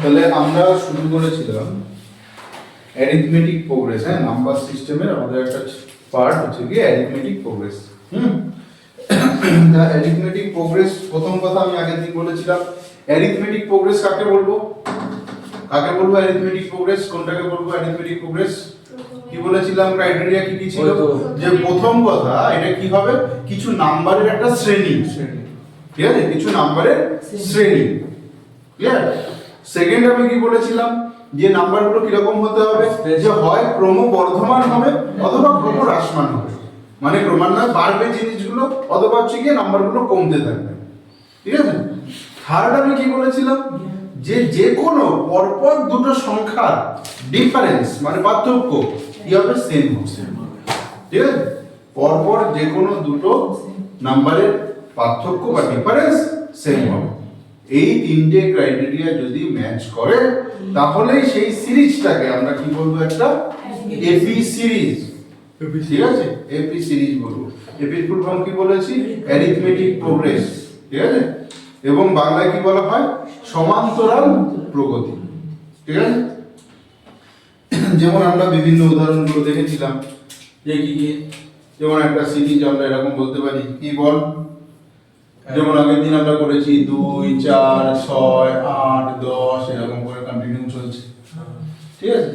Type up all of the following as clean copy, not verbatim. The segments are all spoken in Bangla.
তাহলে আমরা শুরু করেছিলাম অ্যারিথমেটিক প্রোগ্রেস, হ্যাঁ, নাম্বার সিস্টেমের আমাদের একটা পার্ট হচ্ছে কি অ্যারিথমেটিক প্রোগ্রেস। দা অ্যারিথমেটিক প্রোগ্রেস, প্রথম কথা আমি আগের দিন বলেছিলাম অ্যারিথমেটিক প্রোগ্রেস কাকে বলবো? কাকে বলবো অ্যারিথমেটিক প্রোগ্রেস? কোনটাকে বলবো অ্যারিথমেটিক প্রোগ্রেস? কি বলেছিলাম ক্রাইটেরিয়া কি কি ছিল? যে প্রথম কথা এটা কি হবে, কিছু নাম্বারের একটা শ্রেণী, ঠিক আছে, কিছু নাম্বারের শ্রেণী, ক্লিয়ার? সেকেন্ড আমি কি বলেছিলাম, যে নাম্বারগুলো কিরকম হতে হবে, যে হয় ক্রমবর্ধমান হবে অথবা ক্রমহ্রাসমান হবে, মানে ক্রমান্বয়ে বাড়বে জিনিসগুলো অথবা হচ্ছে গিয়ে নাম্বারগুলো কমতে থাকবে, ঠিক আছে? থার্ড আমি কি বলেছিলাম, যে যে কোনো পরপর দুটো সংখ্যার ডিফারেন্স মানে পার্থক্য কি হবে, সেম হবে, ঠিক আছে? পরপর যে কোনো দুটো নাম্বারের পার্থক্য বা ডিফারেন্স সেম হবে। এই তিনটে ক্রাইটেরিয়া যদি ম্যাচ করে তাহলে সেই সিরিজটাকে আমরা কি বলবো, একটা এপি সিরিজ, ঠিক আছে? এপি সিরিজ বলবো। এপির ফুল ফর্ম কি বলেছি, অ্যারিথমেটিক প্রোগ্রেস, ঠিক আছে? এবং বাংলায় কি বলা হয়, সমান্তরাল প্রগতি, ঠিক আছে? যেমন আমরা বিভিন্ন উদাহরণগুলো দেখেছিলাম, যে কি কি, যেমন একটা সিরিজ আমরা এরকম বলতে পারি, কি বল, যেমন আগের দিন আমরা করেছি 2 4 6 8 10 এরকম করে কন্টিনিউ চলছে, ঠিক আছে?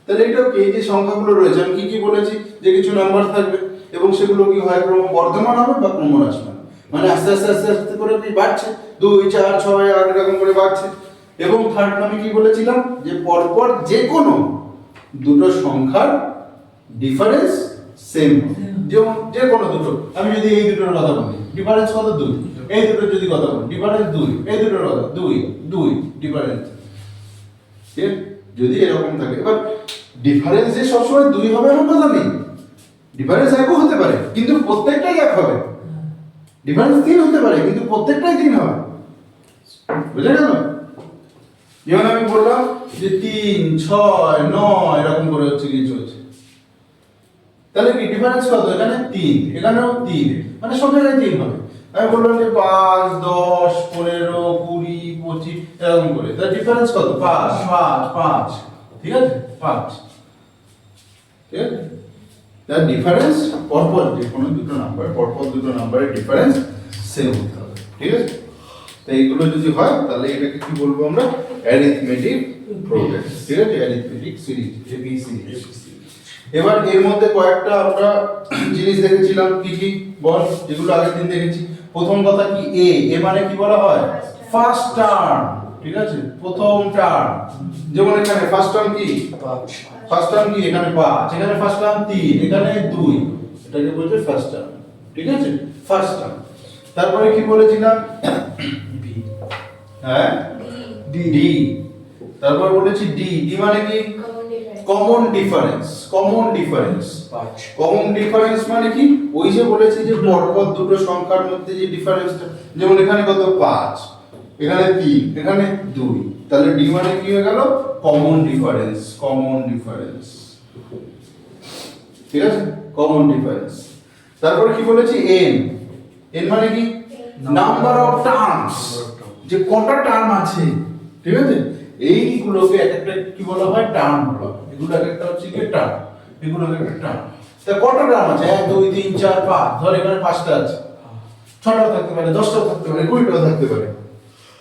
তাহলে এটা এই যে সংখ্যাগুলো রয়েছে আমি কি কি বলেছি, যে কিছু নাম্বার থাকবে এবং সেগুলো কি হয় ক্রমবর্ধমান হবে বা ক্রমহ্রাসমান, মানে আস্তে আস্তে আস্তে আস্তে করে কি বাড়ছে, 2 4 6 8 এরকম করে বাড়ছে। এবং থার্ড আমি কি বলেছিলাম, যে পরপর যে কোনো দুটো সংখ্যার ডিফারেন্স সেম, যেমন যে কোনো দুটো, আমি যদি এই দুটোর কথা বলি ডিফারেন্স কত 2, এই দুটোর যদি কথা বলি ডিফারেন্স 2, এই দুটোর কথা 2 2 ডিফারেন্স, ঠিক? যদি এরকম থাকে, এবার ডিফারেন্স যে সবসময় 2 হবে এমন কথা নেই, ডিফারেন্স একও হতে পারে কিন্তু প্রত্যেকটাই এক হবে, ডিফারেন্স 3 হতে পারে কিন্তু প্রত্যেকটাই 3 হবে, বুঝে গেল? যেমন আমি বললাম যে 3 6 9 এরকম করে হচ্ছে কি চলছে, তাহলে কি ডিফারেন্স কত, এখানে 3 এখানেও 3, মানে সব জায়গায় 3 হবে। আমি বললাম যে 5 10 15 20 25 এরকম করে, তার ডিফারেন্স কত, 5 5 5, ঠিক আছে? 5, ঠিক আছে? তার ডিফারেন্স পরপর যে কোনো দুটো নাম্বার, পরপর দুটো নাম্বারের ডিফারেন্স সেম হতে হবে, ঠিক আছে? তো এইগুলো যদি হয় তাহলে এটাকে কি বলবো আমরা, অ্যারিথমেটিক প্রোগ্রেস, ঠিক আছে? Arithmetic series, AP series. এবার এর মধ্যে কয়েকটা আমরা জিনিস দেখেছিলাম, কি কি বল, যেগুলো আগের দিন দেখেছি। প্রথম কথা কি, এ মানে কি বলা হয়, ফার্স্ট টার্ম, ঠিক আছে? প্রথম টার্ম, যেমন এখানে ফার্স্ট টার্ম কি, ফার্স্ট টার্ম কি, এখানে 5, এখানে ফার্স্ট টার্ম 3, এখানে 2, এটাকে বলছে ফার্স্ট টার্ম, ঠিক আছে? First term. তারপরে কি বলেছিলাম, বি, হ্যাঁ ডি, তারপর বলেছি ডি, ডি মানে কি, common difference, common difference, common difference মানে কি, ওই যে বলেছি যে পরপর দুটো সংখ্যার মধ্যে যে ডিফারেন্সটা, যেমন এখানে কত 5, এখানে 3, এখানে 2, তাহলে ডি মানে কি হয়ে গেল, কমন ডিফারেন্স, কমন ডিফারেন্স, ঠিক আছে? Common difference. তারপর কি বলেছি এন, এন মানে কি, নাম্বার অফ টার্মস, যে কটা টার্ম আছে, ঠিক আছে? এইগুলোকে এক একটা কি বলা হয়, টার্ম বলা হয়। এগুলো এক একটা হচ্ছে কি টার্ম, এগুলো এক একটা টার্ম। তা কটা টার্ম আছে, 1 2 3 4 5, ধর এখানে 5টা আছে, 6টাও থাকতে পারে, 10টাও থাকতে পারে, 20টাও থাকতে পারে,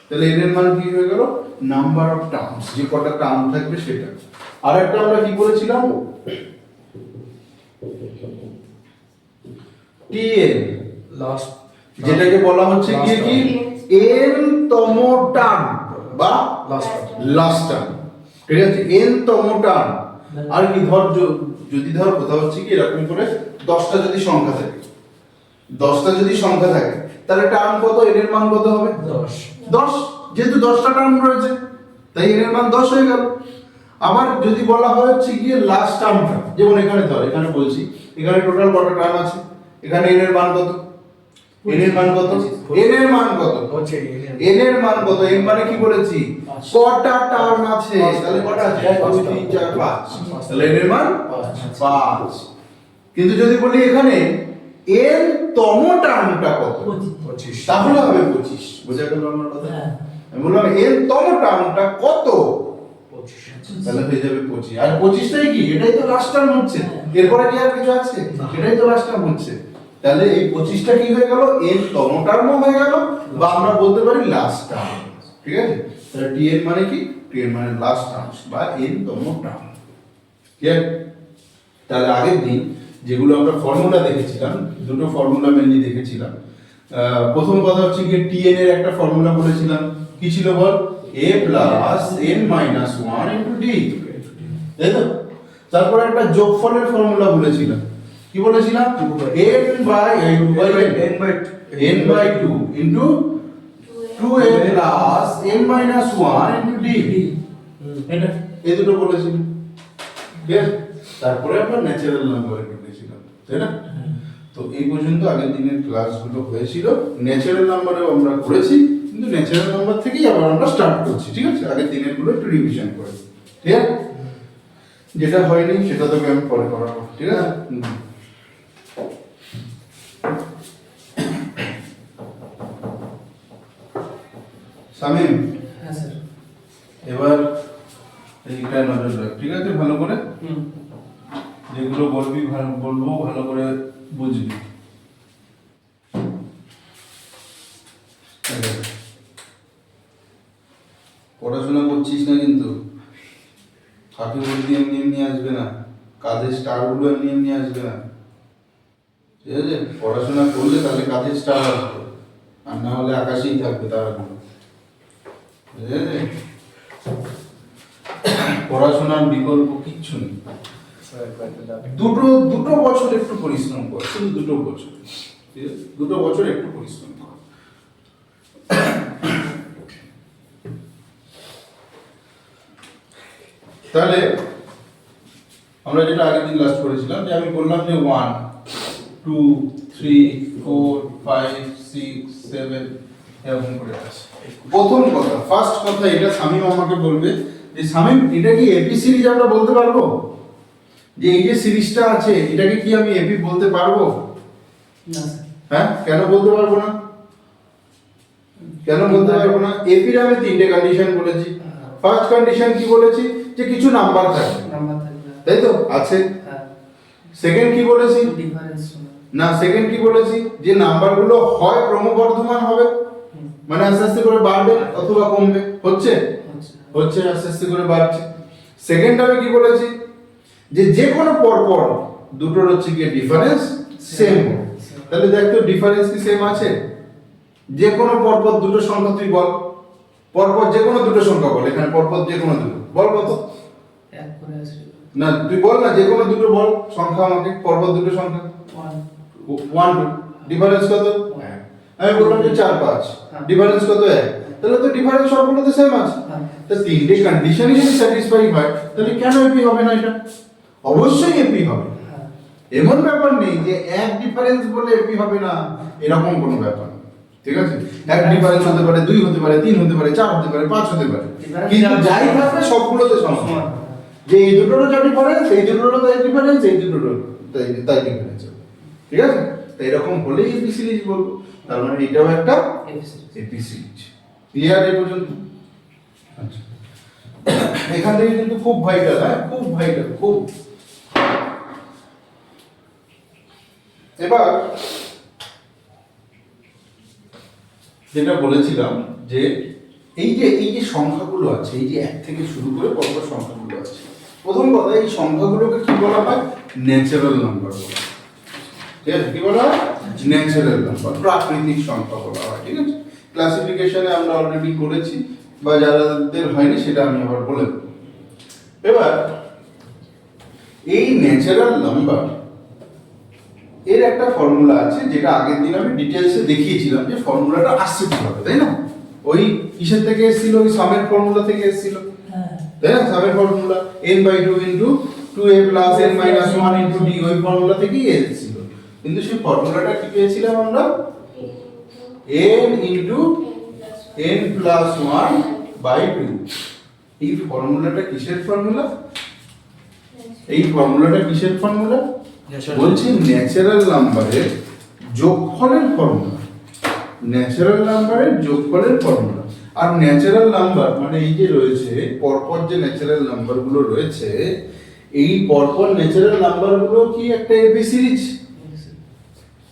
তাহলে এর মান কি হয়ে গেল, নাম্বার অফ টার্মস, যে কটা টার্ম থাকবে সেটা। আর একটা আমরা কি বলেছিলাম, টিএন, লাস্ট, যেটাকে বলা হচ্ছে কি এন তম টার্ম বা লাস্ট টার্ম, ঠিক আছে? এন তম টার্ম। আর কি, ধর যদি ধর কোথাও হচ্ছে কি এরকম করে 10টা যদি সংখ্যা থাকে, 10টা যদি সংখ্যা থাকে তাহলে টার্ম কত, এর মান কত হবে, 10, 10, যেহেতু 10টা টার্ম রয়েছে তাই এর মান 10 হয়ে গেল। আবার যদি বলা হয় হচ্ছে গিয়ে লাস্ট টার্মটা, যেমন এখানে ধর, এখানে বলছি এখানে টোটাল কটা টার্ম আছে, এখানে এর মান কত, এর মান কত, এর মান কত, হচ্ছে এর মান কত, এর মানে কি বলেছি, কটা টার্ম আছে, তাহলে কটা আছে, 1 2 3 4 5, তাহলে এর মান 5। কিন্তু যদি বলি এখানে এর তম টার্মটা কত, 25, তাহলে হবে 25, বোঝা গেল আমার কথা? আমি বললাম n তম টার্মটা কত, তাহলে হয়ে যাবে 25। আর 25টাই কি, এটাই তো লাস্ট টার্ম হচ্ছে, এরপরে কি আর কিছু আছে, এটাই তো লাস্ট টার্ম হচ্ছে। তাহলে এই 25টা কি হয়ে গেল, n তম টার্মও হয়ে গেল, বা আমরা বলতে পারি লাস্ট টার্ম। ঠিক আছে, তাহলে tn মানে কি, tn মানে লাস্ট টার্ম বা n তম টার্ম। ক্লিয়ার? তাহলে আগের দিন যেগুলো আমরা ফর্মুলা দেখেছিলাম, দুটো ফর্মুলা মেনলি দেখেছিলাম। প্রথম কথা হচ্ছে কি, tn এর একটা ফর্মুলা বলেছিলাম, কি ছিল বল, a plus n minus 1 into d, তাই তো? তারপর একটা যোগফলের ফর্মুলা বলেছিলাম, কি বলেছিলাম, n by 2 into 2a plus n minus 1 into d, এটা এই দুটো বলেছিলাম। ঠিক আছে, তারপরে আমরা ন্যাচারাল নাম্বারে ঢুকেছিলাম, তাই না? তো এই পর্যন্ত আগের দিনের ক্লাসগুলো হয়েছিল, ন্যাচারাল নাম্বারেও আমরা করেছি, কিন্তু ন্যাচারাল নাম্বার থেকেই আবার আমরা স্টার্ট করছি। ঠিক আছে, আগের দিনের গুলো একটু রিভিশন করে, ঠিক আছে? যেটা হয়নি সেটা তোকে আমি পরে করাবো, ঠিক আছে? সামিম, হ্যাঁ স্যার। এবার এইটা নজর রাখ, ঠিক আছে? ভালো করে যেগুলো বলবি বলবো ভালো করে বুঝবি। পড়াশোনা করছিস না কিন্তু, কাকে বলবি এমনি এমনি আসবে না, কাজের স্টারগুলো এমনি এমনি আসবে না, ঠিক আছে? পড়াশোনা করলে তাহলে কাজের স্টার আসবে, আর না হলে আকাশেই থাকবে তারাগুলো, ঠিক আছে? পড়াশোনার বিকল্প কিচ্ছু নেই। দুটো বছর একটু পরিশ্রম কর, শুধু 2 বছর, ঠিক আছে? 2 বছর একটু পরিশ্রম কর। তাহলে আমরা যেটা আগের দিন লাস্ট করেছিলাম, যে আমি বললাম যে 1 2 3 4 5 6 7 এরকম করে আছে। প্রথম কথা, ফার্স্ট কথা, এটা শামীম আমাকে বলবে যে শামীম, এটা কি এপি সিরিজ আমরা বলতে পারবো? যে এই যে সিরিজটা আছে এটাকে কি আমি এপি বলতে পারবো? না স্যার। হ্যাঁ, কেন বলতে পারবো না? কেন বলতে পারবো না? এপির আমি 3টে কন্ডিশন বলেছি। ফার্স্ট কন্ডিশন কি বলেছি, যে কিছু নাম্বার থাকবে, নাম্বার থাকবে, তাই তো? আছে। হ্যাঁ। সেকেন্ড কি বলেছি, ডিফারেন্স না সেকেন্ড কি বলেছি, যে নাম্বারগুলো হয় ক্রমবর্ধমান হবে, মানে আস্তে আস্তে করে বাড়বে অথবা কমবে, হচ্ছে হচ্ছে আস্তে আস্তে করে বাড়ছে। সেকেন্ড আমি কি বলেছি, যে যে কোনো পরপর দুটোর হচ্ছে কি ডিফারেন্স সেম। তাহলে দেখ তো ডিফারেন্স কি সেম আছে? যে কোনো পরপর দুটো সংখ্যা তুই বল, পরপর যে কোনো দুটো সংখ্যা বল, এখানে পরপর যে কোনো দুটো বল, কত? এক করে আছে না তুই বল না, যে কোনো দুটো বল সংখ্যা আমাকে, পরপর দুটো সংখ্যা। 1 2, ডিফারেন্স কত? আমি বললাম যে 4 5, ডিফারেন্স কত? 1। তাহলে তো ডিফারেন্স সবগুলোতে সেম আছে। তো 3টে কন্ডিশনই যদি স্যাটিসফাই হয়, তাহলে কেন এপি হবে না? এটা অবশ্যই এপি হবে। এমন ব্যাপার নেই যে এক ডিফারেন্স বলে এপি হবে না, এরকম কোনো ব্যাপার না, ঠিক আছে? এক ডিফারেন্স হতে পারে, 2 হতে পারে, 3 হতে পারে, 4 হতে পারে, 5 হতে পারে, কিন্তু যাই থাকবে সবগুলোতে সমান। যে এই দুটোরও যা ডিফারেন্স, এই দুটোরও তাই ডিফারেন্স, এই দুটোরও তাই ডিফারেন্স, ঠিক আছে? তো এরকম হলেই এপি সিরিজ বলবো। তার মানে এটাও একটা এপি সিরিজ। ক্লিয়ার এই পর্যন্ত? আচ্ছা, এখান থেকে কিন্তু খুব ভাইটাল, হ্যাঁ খুব ভাইটাল, খুব। এবার যেটা বলেছিলাম, যে এই যে সংখ্যাগুলো আছে, এই যে 1 থেকে শুরু করে পরপর সংখ্যাগুলো আছে, প্রথম কথা এই সংখ্যাগুলোকে কি বলা হয়? ন্যাচারাল নাম্বার বলা হয়। ঠিক আছে, কি বলা হয়? ন্যাচারাল নাম্বার, প্রাকৃতিক সংখ্যা বলা হয়। ঠিক আছে, ক্লাসিফিকেশনে আমরা অলরেডি করেছি, বা যাদের হয়নি সেটা আমি আবার বলে দেব। এবার এই ন্যাচারাল নাম্বার এর একটা ফর্মুলা আছে, যেটা আগের দিন আমি ডিটেইলসে দেখিয়েছিলাম, যে ফর্মুলাটা আসছে কিভাবে, তাই না? ওই কিসের থেকে এসেছিল? ওই সামের ফর্মুলা থেকে এসেছিল, তাই না? সামের formula n/2 into 2a plus n minus 1 into d, ওই ফর্মুলা থেকেই এসেছিল। কিন্তু সেই ফর্মুলাটা কি পেয়েছিলাম আমরা? n into n plus 1/2। এই ফর্মুলাটা কিসের ফর্মুলা? এই ফর্মুলাটা কিসের ফর্মুলা? বলছি ন্যাচারাল নাম্বারের যোগফলের ফর্মুলা। ন্যাচারাল নাম্বারের যোগফলের ফর্মুলা। আর ন্যাচারাল নাম্বার মানে এই যে রয়েছে পরপর যে ন্যাচারাল নাম্বারগুলো রয়েছে, এই পরপর ন্যাচারাল নাম্বারগুলো কি একটা এবি সিরিজ,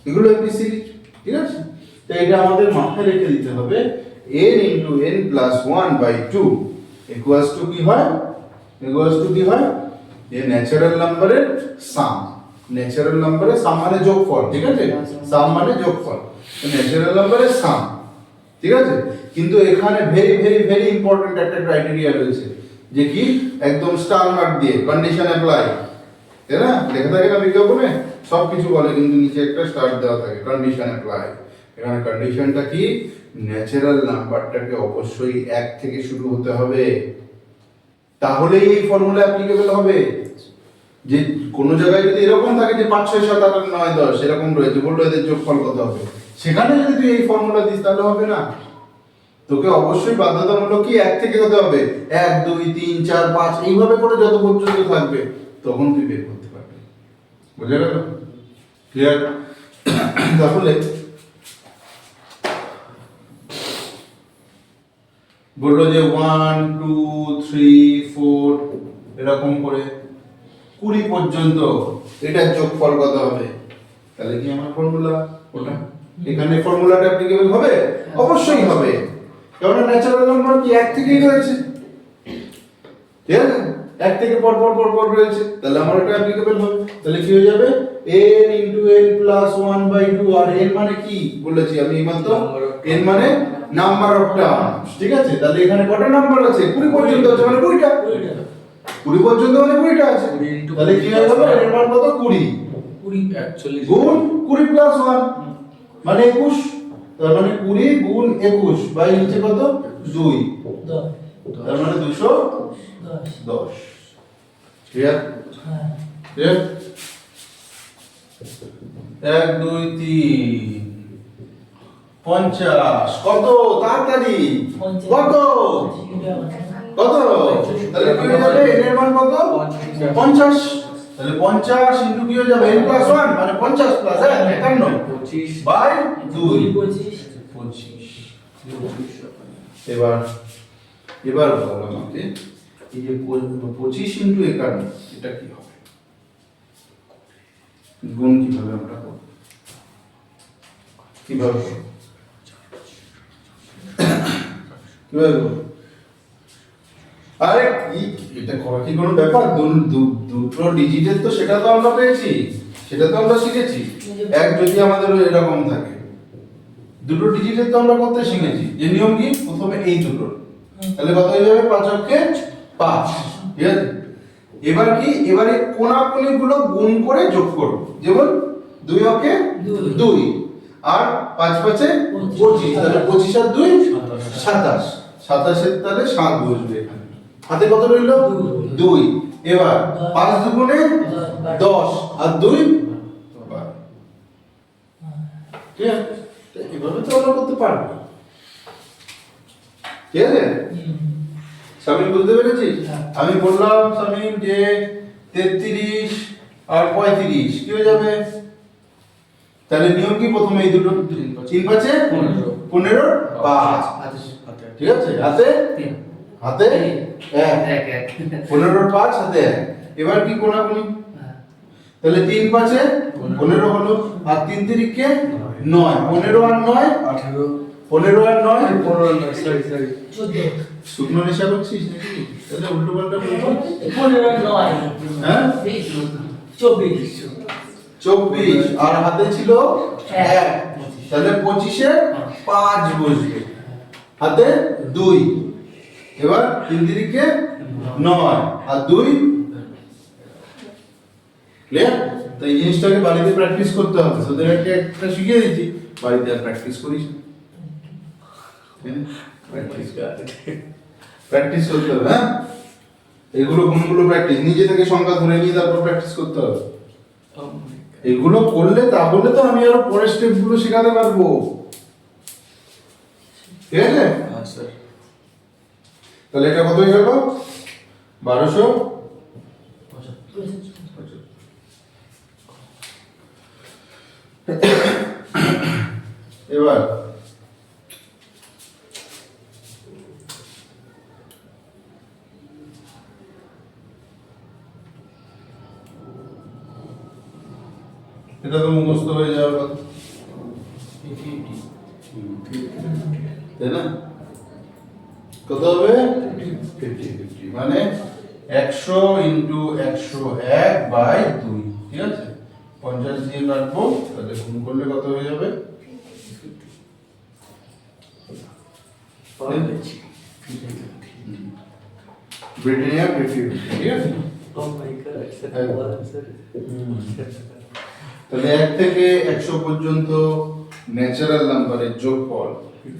এগুলো এবি সিরিজ, ঠিক আছে? তো এটা আমাদের মাথায় রেখে দিতে হবে, n into n plus 1/2 equals to কি হয়, equals to কি হয়, এই ন্যাচারাল নাম্বারের সাম। ন্যাচারাল নাম্বারের সাম মানে যোগফল, ঠিক আছে? সাম মানে যোগফল, ন্যাচারাল নাম্বারের সাম, ঠিক আছে? কিন্তু এখানে ভেরি ভেরি ভেরি ইম্পর্টেন্ট একটা ক্রাইটেরিয়া রয়েছে, যে কি একদম স্টার মার্ক দিয়ে কন্ডিশন অ্যাপ্লাই, তাই না? লেখা থাকে না বিজ্ঞাপনে, সব কিছু বলে কিন্তু নিচে একটা স্টার দেওয়া থাকে, কন্ডিশন অ্যাপ্লাই। এখানে কন্ডিশনটা কি, ন্যাচারাল নাম্বারটাকে অবশ্যই 1 থেকে শুরু হতে হবে, তাহলেই এই ফর্মুলা অ্যাপ্লিকেবল হবে। যে কোনো জায়গায় যদি এরকম থাকে যে 5 6 7 8 9 10 এরকম রয়েছে, বললো এদের যোগফল কত হবে, সেখানে যদি তুই এই ফর্মুলা দিস তাহলে হবে না। তোকে অবশ্যই বাধ্যতামূলক কি 1 থেকে হতে হবে, 1 2 3 4 5 এইভাবে করে যত পর্যন্ত থাকবে তখন তুই বের করতে পারবি। বুঝে গেল? ক্লিয়ার? তাহলে বললো যে 1 2 3 4 এরকম করে 20 পর্যন্ত এটার যোগফল কত হবে, তাহলে কি আমার ফর্মুলা ওটা, এখানে ফর্মুলাটা অ্যাপ্লিকেবল হবে? অবশ্যই হবে, কারণ ন্যাচারাল নাম্বার কি 1 থেকেই রয়েছে, ঠিক আছে? 1 থেকে পর পর পর পর রয়েছে, তাহলে আমার এটা অ্যাপ্লিকেবল হবে। তাহলে কি হয়ে যাবে, n into n plus 1/2, আর n মানে কি বলেছি আমি এইমাত্র, n মানে নাম্বার অফ টার্মস, ঠিক আছে? তাহলে এখানে কটা নাম্বার আছে, 20 পর্যন্ত আছে, মানে 20টা, 20 পর্যন্ত মানে 20টা আছে, তাহলে কি হয়ে যাবে, এর মান কত, 20 41 গুণ 20 প্লাস 1 মানে 21, তার মানে 20 গুণ 21 বাই নিচে কত 2, তার মানে 210। ক্লিয়ার? ক্লিয়ার? 1 2 3 50 কত, তাড়াতাড়ি কত কত, তাহলে কি হয়ে যাবে, n এর মান কত 50, তাহলে 50 ইনটু কি হয়ে যাবে, n প্লাস 1 মানে 50 প্লাস 51 25 বাই 2 25। এবার বল আমাকে, এই যে 25 ইনটু 51 এটা কি হবে, গুণ কিভাবে আমরা করব, কিভাবে করব, কিভাবে করব? আরে কি এটা করা কি কোনো ব্যাপার, দুটো ডিজিটের তো সেটা তো আমরা পেয়েছি, সেটা তো আমরা শিখেছি। এক যদি আমাদের এরকম থাকে, দুটো ডিজিটের তো আমরা করতে শিখেছি, যে নিয়ম কি, প্রথমে এই দুটো, তাহলে কত হয়ে যাবে, 5 অক্ষে 5, ঠিক আছে? এবার কি, এবারে কোণাকুণি গুলো গুণ করে যোগ করব, যেমন 2 অক্ষে 2 আর 5 5 এ 25, তাহলে 25 আর 2 27, 27 এর তাহলে 7 বসবে এখানে, হাতে কত রইল 2, এবার 5 দুগুণে 10 আর 2 12, ঠিক আছে? এভাবে তো আমরা করতে পারবো, ঠিক আছে? শামিম বুঝতে পেরেছিস? আমি বললাম শামিম যে 33 আর 35 কি হয়ে যাবে, তাহলে নিয়ম কি, প্রথমে এই দুটো 3 5 15 5, ঠিক আছে? হাতে হাতে 1 15 আর 5 হাতে 1, এবার কি কোণাকুণি, তাহলে 3 5 15 হলো, আর 3 3 কে 9, 15 আর 9 18, 15 আর 9 সরি 14, শুকনো নেশা করছিস নাকি, তাহলে উল্টো পাল্টা বলছিস, 15 আর 9 হ্যাঁ 24 আর হাতে ছিল 1, তাহলে 25 এ 5 বসবে, হাতে 2, এবার 3 3 কে 9 আর 2, ক্লিয়ার? তো এই জিনিসটাকে বাড়িতে প্র্যাকটিস করতে হবে, তোদের একটা শিখিয়ে দিচ্ছি, বাড়িতে আর প্র্যাকটিস করিস, প্র্যাকটিস করতে হবে, হ্যাঁ? এগুলো কোনগুলো প্র্যাকটিস, নিজে থেকে সংখ্যা ধরে নিয়ে তারপর প্র্যাকটিস করতে হবে, এগুলো করলে তাহলে তো আমি আরো পরের স্টেপ গুলো শেখাতে পারবো, ঠিক আছে? হ্যাঁ স্যার। তাহলে এটা কত হয়ে গেল, 1200, এবার এটা তো মুখস্থ হয়ে যাওয়ার কথা, তাই না? কত হবে? 50-50 মানে 100 ইন্টু 101/2, ঠিক আছে? 50 দিয়ে কাটবো, তাহলে গুণ করলে কত হয়ে যাবে? ব্রিটানিয়া 50, ঠিক আছে? তাহলে 1 থেকে 100 পর্যন্ত ন্যাচারাল নাম্বারের যোগফল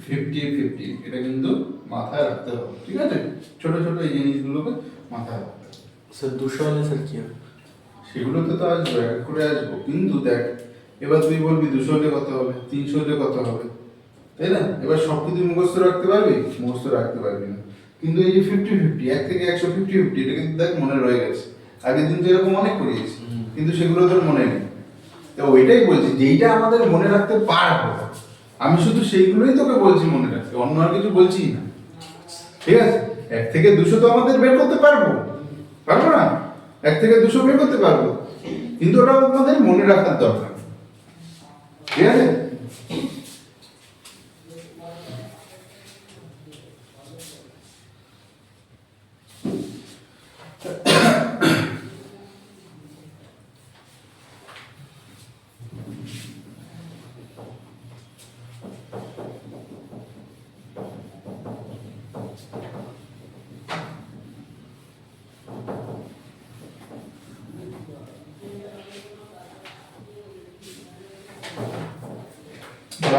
50-50, এটা কিন্তু মাথায় রাখতে হবে, ঠিক আছে? ছোট ছোট এই জিনিসগুলোকে মাথায় রাখতে হবে। স্যার 200 হলে স্যার কি হবে? সেগুলোতে তো আসবো, এক করে আসবো, কিন্তু দেখ এবার তুই বলবি 200 হলে কত হবে, 300 হলে কত হবে, তাই না? এবার সব কি তুই মুখস্থ রাখতে পারবি? মুখস্থ রাখতে পারবি না। কিন্তু এই যে 50-50, 1 থেকে 100 50-50, এটা কিন্তু দেখ মনে রয়ে গেছে। আগের দিন তো এরকম অনেক করিয়েছি, কিন্তু সেগুলো তোর মনে নেই। তো ওইটাই বলছি, যেইটা আমাদের মনে রাখতে পারবো, আমি শুধু সেইগুলোই তোকে বলছি মনে রাখতে, অন্য আর কিছু বলছি না, ঠিক আছে? 1 থেকে 200 তো আমাদের বের করতে পারবো, পারবো না? 1 থেকে 200 বের করতে পারবো, কিন্তু ওটা আমাদের মনে রাখার দরকার, ঠিক আছে?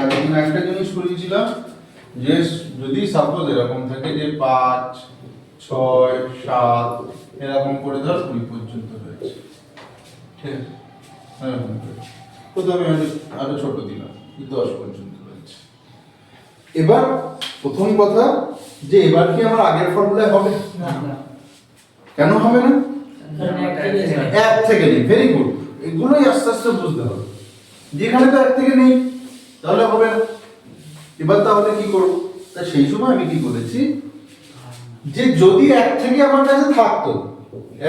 আমি একটা জিনিস করেছিলাম যে যদি সাপোজ এরকম থাকে যে 5, 6, 7 এরকম করে ধর 20 পর্যন্ত রয়েছে, ঠিক আছে? এরকম করে। প্রথমে আরো ছোট দিলাম, 10 পর্যন্ত রয়েছে। এবার প্রথম কথা যে এবার কি আমার আগের ফর্মুলায় হবে? না। কেন হবে না? কারণ একটা দিয়ে এক থেকে নেই, ভেরি গুড। এগুলোই আস্তে আস্তে বুঝতে হবে। যেখানে তো এক থেকে নেই তাহলে হবে না। এবার তাহলে কি করব? তা সেই সময় আমি কি করেছি, যে যদি এক থেকে আমার কাছে থাকতো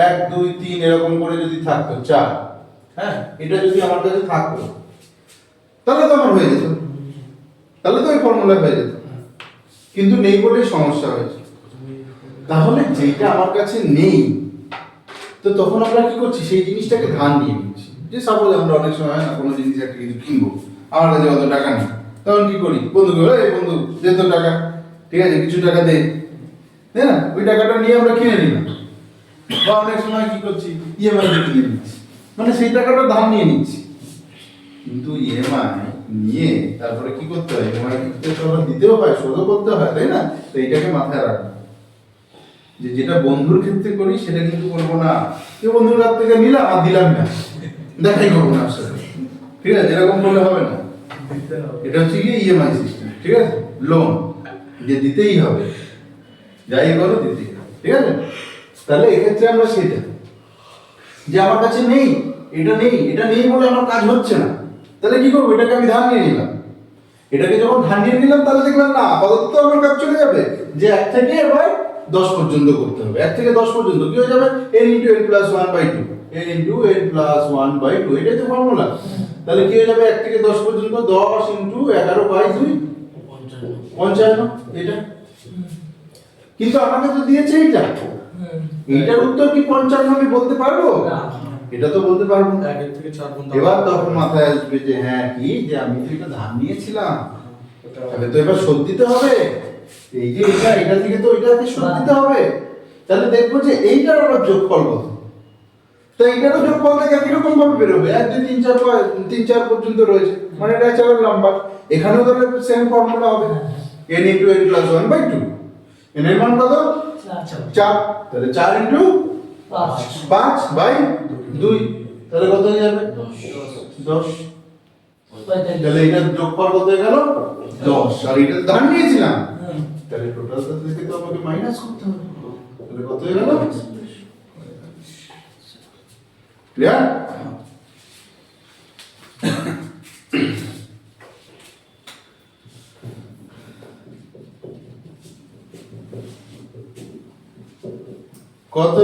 1, 2, 3 এরকম করে যদি থাকতো 4, হ্যাঁ, এটা যদি আমার কাছে থাকতো তাহলে তো আমার হয়ে যেত, তাহলে তো ওই ফর্মুলা হয়ে যেত, কিন্তু নেই বলে সমস্যা হয়েছে। তাহলে যেটা আমার কাছে নেই, তো তখন আমরা কি করছি, সেই জিনিসটাকে ধার নিয়ে নিচ্ছি। যে সাপোজ আমরা অনেক সময় না কোনো জিনিস একটা কিছু কিনবো, আমার কাছে অত টাকা নেই, তখন কি করি, বন্ধুকে বলে, এই বন্ধু দে তো টাকা, ঠিক আছে, কিছু টাকা দে, তাই না? ওই টাকাটা নিয়ে আমরা কিনে নিলাম। বা অনেক সময় কি করছি, ইএমআই তে কিনে নিচ্ছি, মানে সেই টাকাটা ধার নিয়ে নিচ্ছি। কিন্তু ইএমআই নিয়ে তারপরে কি করতে হয়, ইএমআই দিতেও হয়, শোধও করতে হয়, তাই না? তো এইটাকে মাথায় রাখবো যে যেটা বন্ধুর ক্ষেত্রে করি সেটা কিন্তু করবো না, কেউ বন্ধুর কাছ থেকে নিলাম আর দিলাম না, দেখাই করবো না আসলে, ঠিক আছে? এরকম করলে হবে না। এটা হচ্ছে কি ইএমআই সিস্টেম, ঠিক আছে? লোন যে দিতেই হবে, যাই করো দিতেই হবে, ঠিক আছে? তাহলে এক্ষেত্রে আমরা সেটা যে আমার কাছে নেই, এটা নেই বলে আমার কাজ হচ্ছে না, তাহলে কি করবো, এটাকে আমি ধার নিয়ে নিলাম। এটাকে যখন ধার নিয়ে নিলাম তাহলে দেখলাম না আপাতত তো আমার কাজ চলে যাবে, যে 1 থেকে এবার 10 পর্যন্ত করতে হবে। 1 থেকে 10 পর্যন্ত কি হয়ে যাবে, n × n + 1/2, n × n + 1/2, এটাই তো ফর্মুলা। তাহলে কি হয়ে যাবে, 1 থেকে 10 পর্যন্ত 10 × 11/2 55, এটা। কিন্তু আমাকে তো দিয়েছে এইটা, এইটার উত্তর কি 55 আমি বলতে পারবো? এটা তো বলতে পারবো না। এবার তখন মাথায় আসবে যে হ্যাঁ কি, যে আমি তো এটা ধার নিয়েছিলাম, তাহলে তো এবার শোধ দিতে হবে। এই যে এটা থেকে তো এটাকে শোধ দিতে হবে, তাহলে দেখবো যে এইটার আবার যোগফল কত। তো এইটারও যোগফল থেকে একই রকম ভাবে বেরোবে, 1, 2, 3, 4 পর্যন্ত রয়েছে, মানে ন্যাচারাল নাম্বার। এখানেও তাহলে সেম ফর্মুলা হবে, n × n + 1/2। n এর মান কত? 4, তাহলে 4 × 5/2, তাহলে কত হয়ে যাবে? 10। তাহলে এটার যোগফল কত হয়ে গেল? 10। আর এটা ধার নিয়েছিলাম, তাহলে টোটালটা থেকে তো আমাকে মাইনাস করতে হবে, তাহলে কত হয়ে গেল? ক্লিয়ার? কত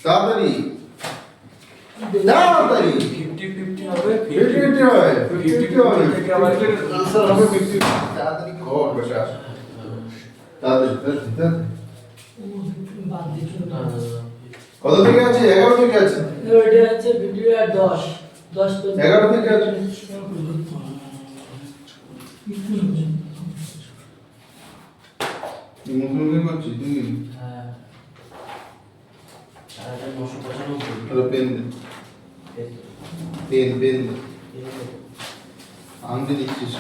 তাড়াতাড়ি 50-50 হবে 50 হয় 50 হবে থেকে আবার আনসার হবে 50 তাড়াতাড়ি কর বসে আস তাড়াতাড়ি কত থেকে আছে 11 থেকে আছে এটা হচ্ছে ভিডিও আর 10 তো 11 থেকে আছে মুখে করছি তুমি হ্যাঁ 4995 তাহলে পেন পেন আনতে দিচ্ছিস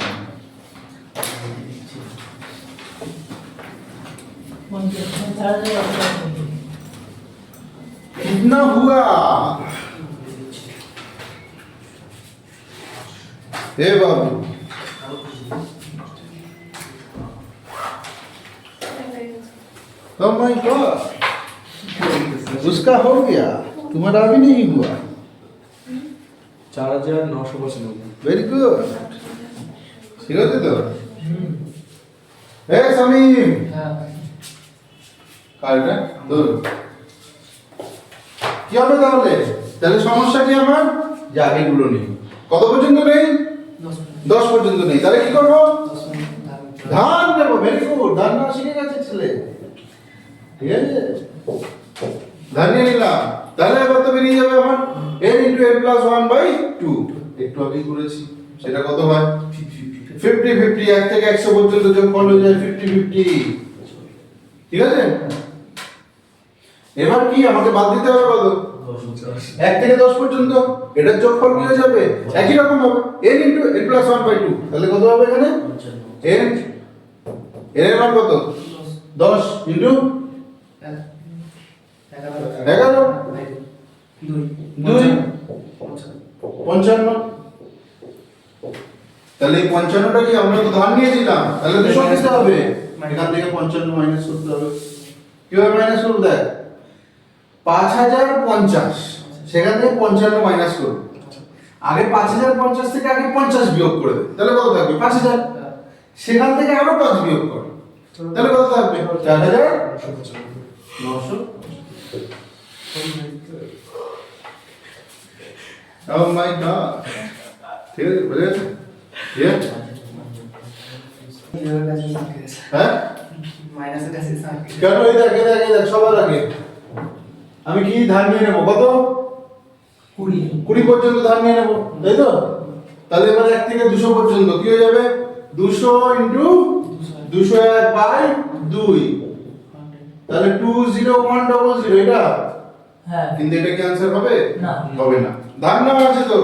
कितना हुआ हे बाबू Oh my God, उसका हो गया तुम्हारा अभी नहीं हुआ 4995 वेरी गुड ঠিক আছে তো এই সামিম হ্যাঁ কালটা তোর কি হবে তাহলে তাহলে সমস্যা কি আমার যা এগুলো নেই কত পর্যন্ত নেই 10 পর্যন্ত নেই তাহলে কি করব ধান দেব ভেরি গুড ধান না শিখে গেছে ছেলে ঠিক আছে ধান নিয়ে নিলাম তাহলে এবার তো বেরিয়ে যাবে আমার n * n + 1/2 একটু আগেই করেছি সেটা কত হয় 50 50 1 থেকে 100 পর্যন্ত যোগফল হয়ে যায় 50 50 ঠিক আছে এবার কি আমাকে বাদ দিতে হবে কত 1 থেকে 10 পর্যন্ত এটার যোগফল কি হয়ে যাবে একই রকম হবে n * n + 1/2 তাহলে কত হবে এখানে n এর মান কত 10 ইনটু 11 2 55 তাহলে এই 55টা কি আমরা তো ধান নিয়েছিলাম তাহলে 200 দিতে হবে এখান থেকে 55 মাইনাস করতে হবে কিভাবে মাইনাস করব দেখ 5050 সেখান থেকে 55 মাইনাস করব আগে 5050 থেকে আগে 50 বিয়োগ করে দে তাহলে কত থাকবে 5000 সেখান থেকে আরো 5 বিয়োগ কর তাহলে কত থাকবে 4900 Oh my God ঠিক আছে বুঝে গেছে হ্যাঁ কেন এই দেখ সবার আগে আমি কি ধান নিয়ে নেব কত 20 পর্যন্ত ধান নিয়ে নেব তাই তো তাহলে এবার 1 থেকে 200 পর্যন্ত কি হয়ে যাবে 200 ইনটু 201/2 তাহলে 20100 এটা হ্যাঁ কিন্তু এটা কি आंसर হবে না হবে না ধান নাম আছে তো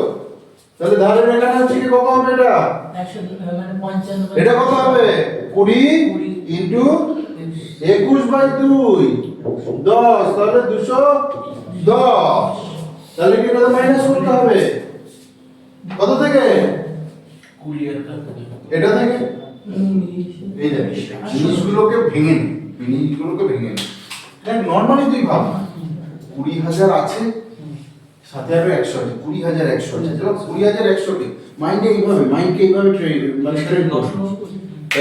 তাহলে ধানের এখানে হচ্ছে কি কত হবে এটা 100 মানে 55 এটা কত হবে 20 ইনটু 21/2 10 তাহলে 210 তাহলে কি এটা মাইনাস করতে হবে কত থেকে 20 এটা থেকে এই দেখ জিনিসগুলোকে ভেঙে নে জিনিসগুলোকে ভেঙে নে দেখ নরমালি তুই ভাব 20000 আছে সাথে আরো 100 আছে 20100 আছে তাহলে 20100 কে মাইন্ডকে এইভাবে ট্রেন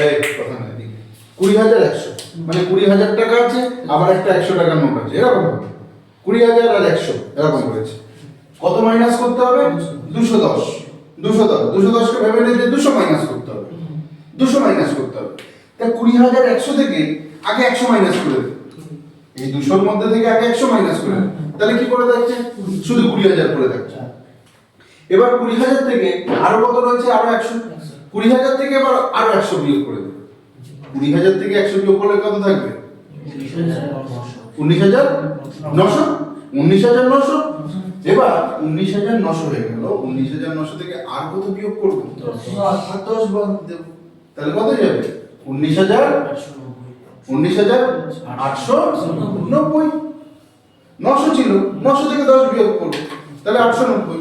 এই কথা না দিক 20100 মানে 20000 টাকা আছে আবার একটা 100 টাকার নোট আছে এরকম 20000 আর 100 এরকম করেছে কত মাইনাস করতে হবে 210 কে ভেবে নে যে 200 মাইনাস করতে হবে 200 মাইনাস করতে হবে তা 20100 থেকে আগে 100 মাইনাস করে দে এই 200 এর মধ্যে থেকে আগে 100 মাইনাস করে দে তাহলে কি করে যাচ্ছে শুধু 20000 করে যাচ্ছে এবার 20000 থেকে আরো কত রয়েছে আরো 100 20000 থেকে এবার আরো 100 বিয়োগ করে দে 20000 থেকে 100 বিয়োগ করলে কত থাকবে 19900 এবার 19900 হয়ে গেল 19900 থেকে আর কত বিয়োগ করব 10 বাদ দেব তাহলে কত যাবে 19890 900 ছিল 900 থেকে 10 বিয়োগ করব তাহলে 890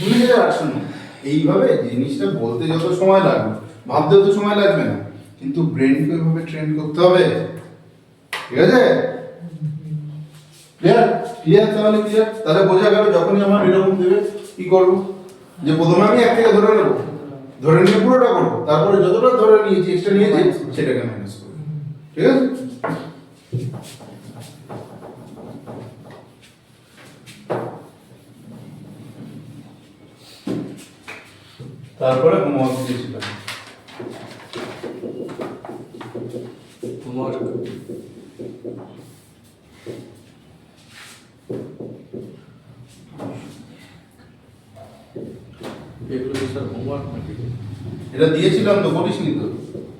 19890 এইভাবে জিনিসটা বলতে যত সময় লাগবে ভাবতে তো সময় লাগবে না কিন্তু ব্রেনকে এভাবে ট্রেন করতে হবে ঠিক আছে ক্লিয়ার তাহলে বোঝা গেল যখনই আমার এরকম দেবে কি করব যে প্রথমে আমি এক থেকে ধরে নেব ধরে নিয়ে পুরোটা করব তারপরে যতটা ধরে নিয়েছি এক্সট্রা নিয়েছি সেটাকে মাইনাস করব ঠিক আছে তারপরে হোমওয়ার্ক দিয়েছিলাম। তোমার এগুলো কি স্যার হোমওয়ার্ক নাকি? এটা দিয়েছিলাম তো, করিসনি তো?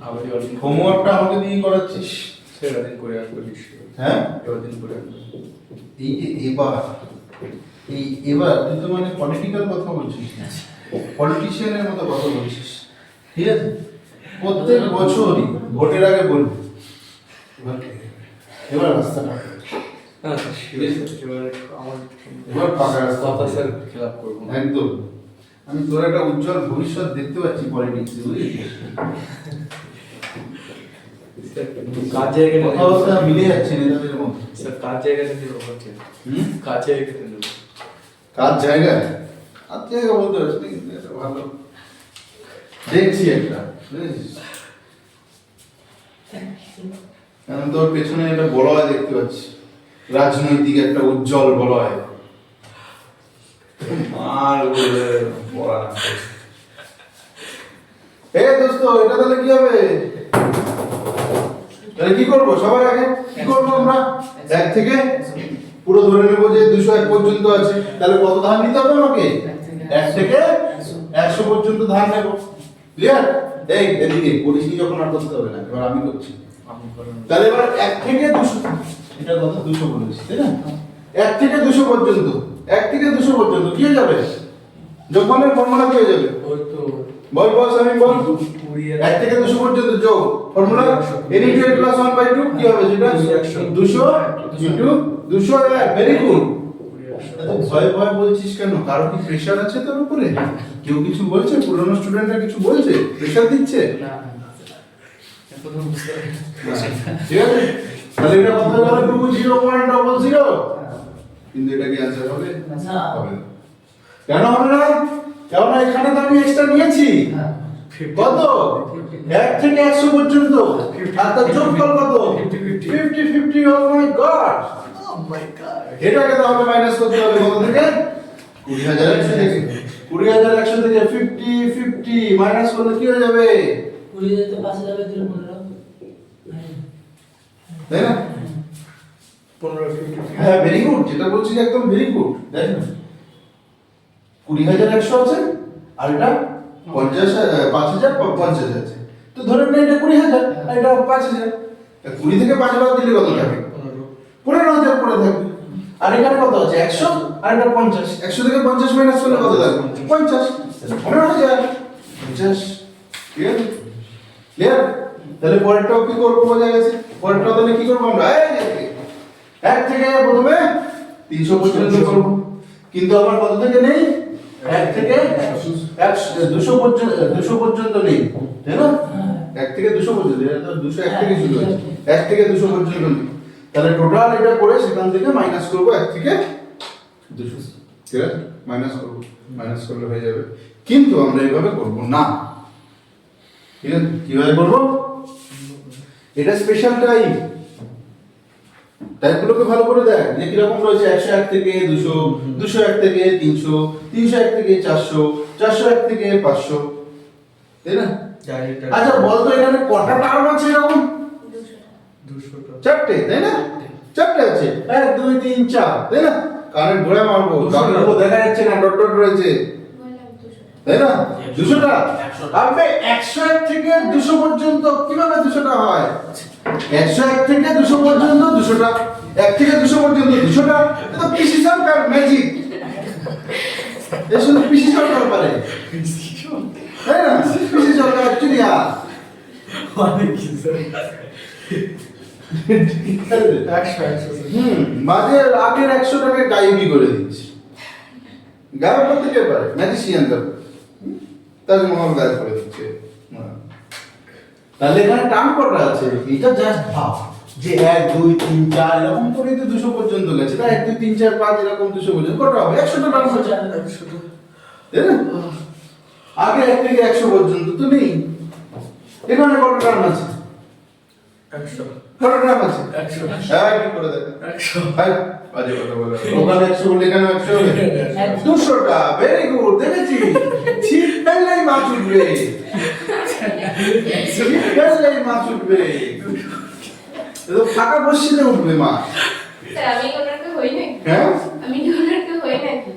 আবার এবার দিন হোমওয়ার্কটা আমাকে দিয়ে করাচ্ছিস। সেরা দিন করে আসবে নিশ্চয়ই। হ্যাঁ, এবার দিন করে আসবে। এই যে এবার তুই তো মানে পলিটিক্যাল কথা বলছিস, পলিটিশিয়ানের মতো কথা বলছিস, ঠিক আছে? প্রত্যেক বছরই ভোটের আগে বলবি এবার রাস্তাটা না স্যার এবার আমার এবার পাকা রাস্তা কথা স্যার খেলাপ করবো না। একদম। আমি তোর একটা উজ্জ্বল ভবিষ্যৎ দেখতে পাচ্ছি পলিটিক্সে, বুঝলিস? স্যার কাজ জায়গাটা কথাবার্তা মিলে যাচ্ছে নেতাদের মধ্যে। স্যার কাজ জায়গাটা দেবো হচ্ছে কাজ জায়গাটা দেবো। কাজ জায়গা বলতে পারছি না, কিন্তু এটা ভালো দেখছি একটা, বুঝেছিস? এখন তোর পেছনে একটা বলয় দেখতে পাচ্ছি, রাজনৈতিক একটা উজ্জ্বল বলয়। আর বলে পড়া না। দোস্ত, এটা তাহলে কি হবে? তাহলে কি করবো সবার আগে? কি করবো আমরা? 1 থেকে পুরো ধরে নেবো যে 201 পর্যন্ত আছে, তাহলে কত ধান নিতে হবে আমাকে? 1 থেকে 100 পর্যন্ত ধান নেব। ক্লিয়ার? এদিকে পরিস্থিতি যখন আর করতে হবে না, এবার আমি করছি। তাহলে এবার 1 থেকে 200, এটা কত? 200 বলেছি, তাই না? 1 থেকে 200 পর্যন্ত, 1 থেকে 200 পর্যন্ত কি হয়ে যাবে? যোগফলের ফর্মুলা কি হয়ে যাবে? ওই তো বল আমি বল। 1 থেকে 200 পর্যন্ত যোগ ফর্মুলা n * n + 1/2 কি হবে সেটা? 200 * 200। Very good. ভয় বলছিস কেন? কারো কি প্রেসার আছে তোর উপরে? কেউ কিছু বলছে? পুরনো স্টুডেন্টরা কিছু বলছে? প্রেসার দিচ্ছে? না এখনো বুঝতে পারি ঠিক আছে, তাহলে এটা কত হলো? 20.00। কিন্তু এটা কি आंसर হবে? না। হবে না। কেন হবে না? কারণ এখানে তো আমি এক্সট্রা নিয়েছি। কত? 1 থেকে 100 পর্যন্ত। আর তার যোগফল কত? 50 ও my god. O my god এটাকে তাহলে মাইনাস করতে হবে কত থেকে? 20100 থেকে। 20100 থেকে 50 মাইনাস করলে কি হয়ে যাবে? 20 তো পাশে যাবে 15 তাই না? 15 হ্যাঁ, ভেরি গুড। যেটা বলছিস একদম ভেরি গুড। দেখ না, 20100 আছে আর এটা 5000 আছে, তো ধরে নে এটা 20000 আর এটা 5000। 20 থেকে 5 বাদ দিলে কত থাকে? 15000 পড়ে থাকবে। আর এখানে কত আছে? 100 আর এটা 50। 100 থেকে 50 মাইনাস করলে কত থাকবে? 50। 15000। 50। ঠিক আছে? ক্লিয়ার? তাহলে পরেরটাও কি করব বোঝা গেছে? পরেরটাও তাহলে কি করব আমরা? এই যে 1 থেকে প্রথমে 300 পর্যন্ত করব, কিন্তু আমার কত থেকে নেই? 1 থেকে 200 পর্যন্ত নেই, তাই না? 1 থেকে 200 পর্যন্ত, এটা তো 201 থেকে শুরু হয়েছে। 1 থেকে 200 পর্যন্ত নেই। তাহলে টোটাল এটা করে সেখান থেকে মাইনাস করব 1 থেকে 200। ঠিক আছে? মাইনাস করলে হয়ে যাবে। কিন্তু আমরা এইভাবে করব না। ঠিক আছে? কিভাবে করব? এটা স্পেশাল টাইপগুলোকে ভালো করে দেখ যে কিরকম রয়েছে। 101 থেকে 200, 201 থেকে 300, 301 থেকে 400, 401 থেকে 500, তাই না? আচ্ছা বলতো এখানে কটা টার্ম আছে এরকম? 200 চারটে, তাই না? চারটে আছে, 1 2 3 4, তাই না? কারেন্ট ঘুরে মারবো, কারণ দেখা যাচ্ছে না, ডট ডট রয়েছে, তাই না? 200টা। আবে 101 থেকে 200 পর্যন্ত কিভাবে 200টা হয়? 101 থেকে 200 পর্যন্ত 200টা, 1 থেকে 200 পর্যন্ত 200টা। এটা তো পিসি সরকার ম্যাজিক। এই শুধু পিসি সরকার পারে, তাই না? পিসি সরকার অ্যাকচুয়ালি অনেক কিছু মাঝে আগের 100 টাকা গায়েবি করে দিচ্ছি। গায়েব করতে কে পারে? ম্যাজিশিয়ান তাকে মহান গায়েব করে দিচ্ছে। তাহলে এখানে টার্ম কটা আছে? এটা জাস্ট ভাব যে 1 2 3 4 এরকম করে তো 200 পর্যন্ত গেছে, তাই 1 2 3 4 5 এরকম 200 পর্যন্ত কটা হবে? 100টা টার্ম আছে, তাই না? আগে 1 থেকে 100 পর্যন্ত তো নেই। এখানে কটা টার্ম আছে? 100 কটা টার্ম আছে? 100 হ্যাঁ, কি করে দেখ 100 ভাই, বাজে কথা বলে। ওখানে 100 বলে এখানে 100 হবে। 200টা, ভেরি গুড, দেখেছি? ঠিক ফেললেই মাছ উঠবে, ছিপ ফেললেই মাছ উঠবে, তো ফাঁকা বসিলে উঠবে মাছ। স্যার আমি ডোনারকে হই নাকি? হ্যাঁ আমি ডোনারকে হই নাকি?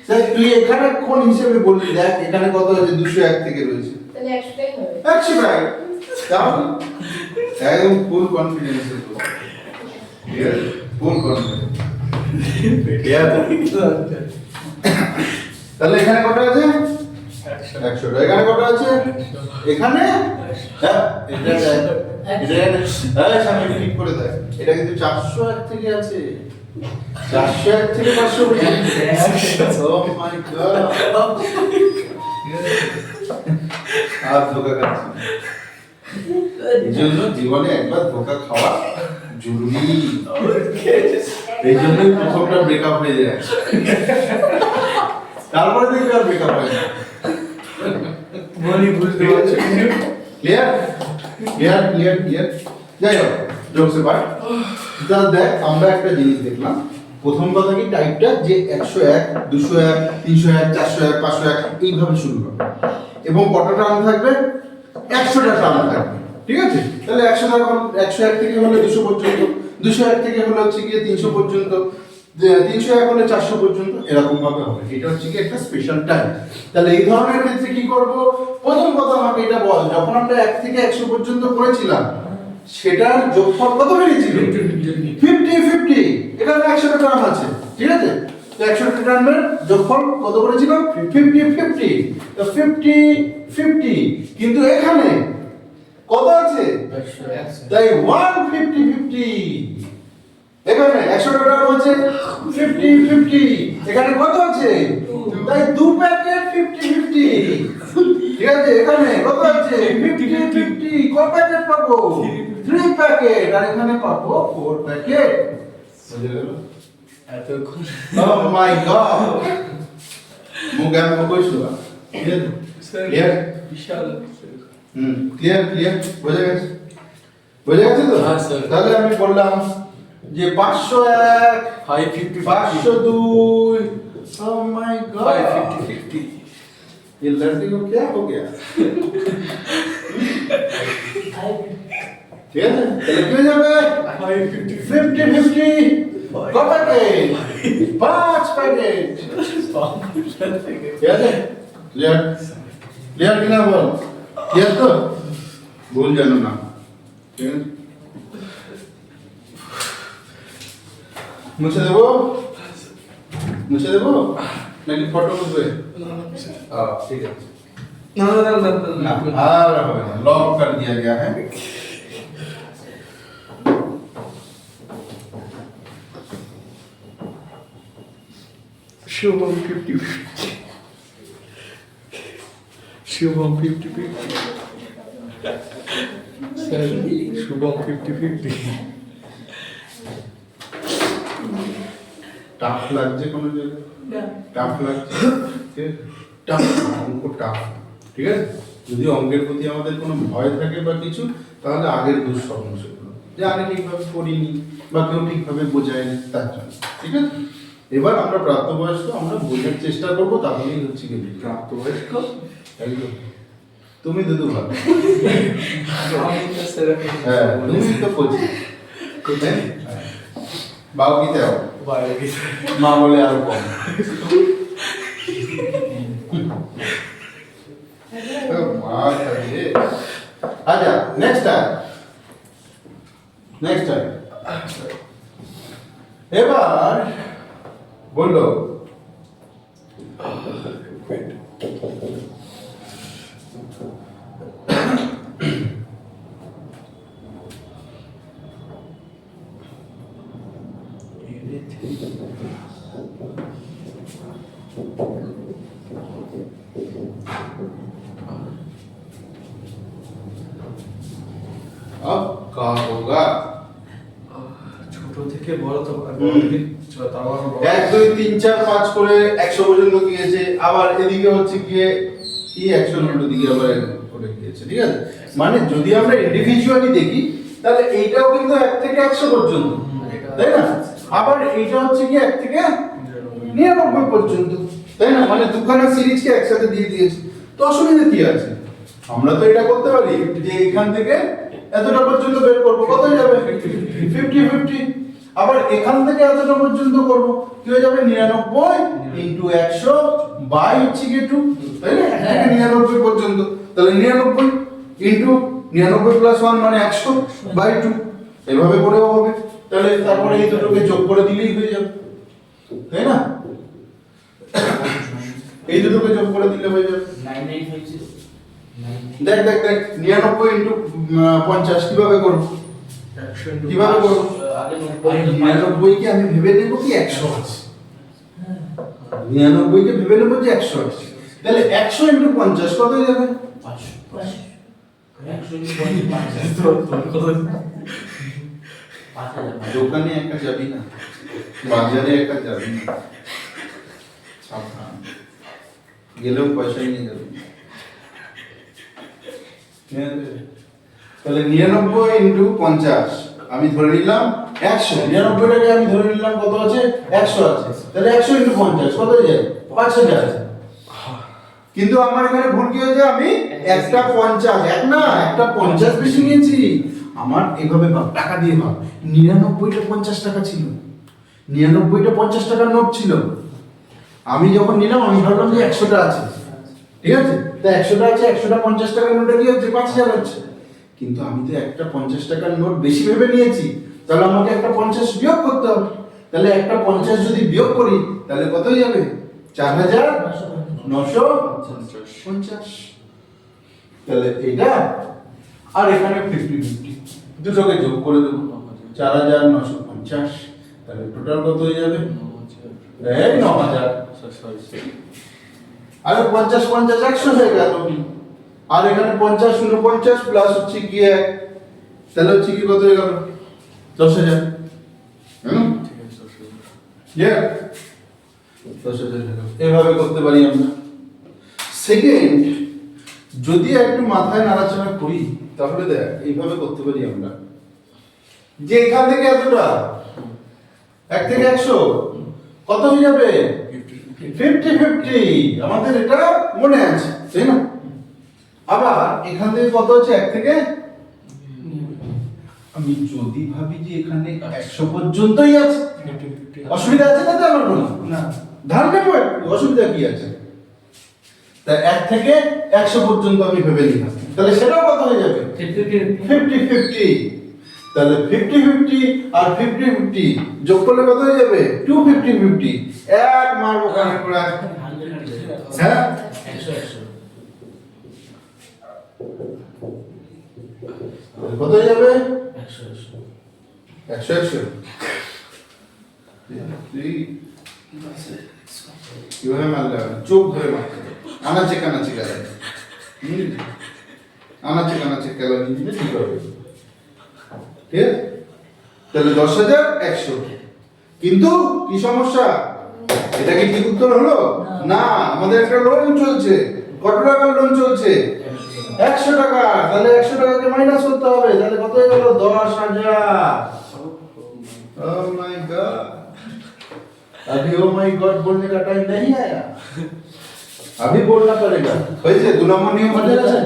স্যার তুই এখানে কোন হিসেবে বললি? দেখ এখানে কত আছে, 201 থেকে রয়েছে, তাহলে 100 টাই হবে। 100 টাকা। তাহলে একদম ফুল কনফিডেন্স তো, ঠিক আছে, ফুল কনফিডেন্স। তাহলে এখানে কত আছে? 100 টাকা। এখানে কত আছে? এখানে হ্যাঁ, এটা সামনে ক্লিক করে দেয়। এটা কিন্তু 401 থেকে আছে, 401 থেকে 500 পর্যন্ত। ও মাই গড, আর ধোকা খাচ্ছি। এই জন্য জীবনে একবার ধোকা খাওয়া জরুরি, এই জন্যই প্রথমটা ব্রেকআপ হয়ে যায়, তারপরে দেখবি আর ব্রেকআপ হয় না। মনি বুঝতে পারছি। Clear clear clear clear. যাই হোক, জোকসে পার। তাহলে দেখ আমরা একটা জিনিস দেখলাম, প্রথম কথা কি টাইপটা যে 101, 201, 301, 401, 501 এইভাবে শুরু হবে, এবং কত টার্ম থাকবে? 100টা টার্ম থাকবে, ঠিক আছে? তাহলে 101 থেকে হলে 200 পর্যন্ত, 201 থেকে হলে হচ্ছে গিয়ে 300 পর্যন্ত, 301 হলে 400 পর্যন্ত, এরকম ভাবে হবে। এটা হচ্ছে কি একটা স্পেশাল টাইম। তাহলে এই ধরনের ক্ষেত্রে কি করব? প্রথম কথা আমাকে এটা বল, যখন আমরা 1 থেকে 100 পর্যন্ত করেছিলাম সেটার যোগফল কত বেরিয়েছিল? 50 50। এখানে 100টা টার্ম আছে, ঠিক আছে? তো 100টা টার্মের যোগফল কত করেছিল? 50 50। তো 50 50, কিন্তু এখানে কত আছে? তাই 150 50। এখানে 100টা টার্ম আছে 50 50, এখানে কত আছে? তাই 2 প্যাকেট 50 50, ঠিক আছে? এখানে কত আছে? 50 50, কত প্যাকেট পাবো? 3 প্যাকেট, আর এখানে পাবো 4 প্যাকেট। বুঝে গেল? এতক্ষণ ও মাই গড, মুগে আমি কইছো ক্লিয়ার বিশাল। ক্লিয়ার ক্লিয়ার, বোঝা গেছে? বোঝা গেছে তো? হ্যাঁ, স্যার। তাহলে আমি বললাম যে 501, 550 502, oh my god, 550 50। ये लड़की को क्या हो गया? ठीक है ना? चलो क्यों जावे? 550 50 50, कौ पैकेट? 5 पैकेट, ठीक है? क्लियर क्लियर कि ना बोल? क्लियर तो? भूल जाना ना, ठीक है? मुझे देवो, मुझे देवो, नाকি ফটো উঠবে? ठीक है। ना ना ना ना आ रहा है, लॉक कर दिया गया है। शुभम 50 50। शुभम 50 50। सर शुभम 50 50। টাফ লাগছে কোনো জায়গায়? টাফ লাগছে? ঠিক আছে? টাফ, অঙ্ক টাফ, ঠিক আছে? যদি অঙ্কের প্রতি আমাদের কোনো ভয় থাকে বা কিছু, তাহলে আগের দুঃস্বপ্ন সেগুলো, যে আমি ঠিকভাবে করিনি বা কেউ ঠিকভাবে বোঝায়নি, তার জন্য, ঠিক আছে? এবার আমরা প্রাপ্তবয়স্ক, আমরা বোঝার চেষ্টা করবো, তাহলেই হচ্ছে কি প্রাপ্তবয়স্ক একদম। তুমি দুদু ভালো, আমি তো স্যার হ্যাঁ তুমি তো কোচিং কোথায় বাবু কি দেও বাইরে গেছে। মা বলে আরো কম। আচ্ছা নেক্সট টাইম এবার বললো अब का होगा? ছোট থেকে বড় তো হুম। তাও 1 2 3 4 5 করে 100 পর্যন্ত গিয়েছে, আবার এদিকে হচ্ছে গিয়ে কি 100 উল্টো দিকে আবার করে গিয়েছে, ঠিক আছে? মানে যদি আমরা ইন্ডিভিজুয়ালি দেখি তাহলে এইটাও কিন্তু 1 থেকে 100 পর্যন্ত, তাই না? আবার এইটা হচ্ছে কি 1 থেকে 99 পর্যন্ত, তাই না? মানে দুখানা সিরিজকে একসাথে দিয়ে দিয়েছে। তো অসুবিধা কি আছে? আমরা তো এটা করতে পারি যে এখান থেকে এতটা পর্যন্ত বের করব, কত হয়ে যাবে 50 আবার এখান থেকে এতটা পর্যন্ত করব, কি হয়ে যাবে 99 ইনটু 100 বাই হচ্ছে কি 2, তাই না? 1 থেকে 99 পর্যন্ত, তাহলে 99 ইনটু 99 প্লাস 1 মানে 100 বাই 2, এভাবে করেও হবে। তাহলে তারপরে এই দুটোকে যোগ করে দিলেই হয়ে যাবে, তাই না? এই দুটোকে যোগ করে দিলে হয়ে যাবে 9950 দেখ 99 ইনটু 50 কিভাবে করব? কিভাবে করব? আগে 99 কে আমি ভেবে নেব কি 100 আছে, 99 কে ভেবে নেব যে 100 আছে, তাহলে 100 ইনটু 50 কত হয়ে যাবে? 500 দোকানে একটা যাবি না, বাজারে একটা যাবি না, সাবধান, গেলেও পয়সা নিয়ে যাবি। তাহলে 99 ইনটু 50 আমি ধরে নিলাম 100, 99টাকে আমি ধরে নিলাম কত আছে 100 আছে, তাহলে 100 ইনটু 50 কত হয়ে যায় 5000 আছে। কিন্তু আমার এখানে ভুল কি হয়েছে, আমি একটা 50 এক না একটা 50 বেশি নিয়েছি। আমার এভাবে ভাব, টাকা দিয়ে ভাব, 99টা 50 টাকা ছিল, 99টা 50 টাকার নোট ছিল। আমি যখন নিলাম আমি ভাবলাম যে 100টা আছে, ঠিক আছে, তা 100টা আছে, 100টা 50 টাকার নোটে কি হচ্ছে 5000 হচ্ছে। কিন্তু আমি তো একটা 50 টাকার নোট বেশি ভেবে নিয়েছি, তাহলে আমাকে একটা 50 বিয়োগ করতে হবে। তাহলে একটা 50 যদি বিয়োগ করি তাহলে কত হয়ে যাবে 4950। তাহলে এটা আর এখানে 50 দুটোকে যোগ করে দেবো 4950, তাহলে টোটাল কত হয়ে যাবে এই 9000। আরে 50 50 100 হয়ে গেল, আর এখানে 50 49 প্লাস হচ্ছে কি 1, তাহলে হচ্ছে কি কত হয়ে গেল 10000। ঠিক আছে 10000 এভাবে করতে পারি আমরা। সেকেন্ড, যদি একটু মাথায় নাড়াচাড়া করি তাহলে দেখ এইভাবে করতে পারি আমরা, যে এখান থেকে এতটা 1 থেকে 100 কত হয়ে যাবে 50 আমাদের এটা মনে আছে, তাই না? আবার এখান থেকে কত হচ্ছে 1 থেকে, আমি যদি ভাবি যে এখানে 100 পর্যন্তই আছে, অসুবিধা আছে না তো আমার কোনো না, ধার নেবো একটু, অসুবিধা কি আছে? তা 1 থেকে 100 পর্যন্ত আমি ভেবে নিলাম, তাহলে সেটাও কত হয়ে যাবে 50 তাহলে 50 আর 50 যোগ করলে কত হয়ে যাবে 250 এক মারবো কানে করে। হ্যাঁ 100 কত হয়ে যাবে 100 100 তুই কিভাবে মারলে হবে? চোখ ধরে মারতে হবে, আনাচে কানাচে গেলে আনাচে কানাচে গেলে নিয়ে ঠিক হবে, ঠিক আছে? তাহলে 10100, কিন্তু কি সমস্যা, এটা কি ঠিক উত্তর হলো না? আমাদের একটা লোন চলছে, কত টাকার লোন চলছে 100 টাকা, তাহলে 100 টাকাকে মাইনাস করতে হবে, তাহলে কত হয়ে গেল 10000। ও মাই गॉड, अभी ओ माय गॉड बोलने का टाइम नहीं आया, अभी बोलना पड़ेगा। হয়েছে 2 নম্বর নিয়ম বোঝা গেছে,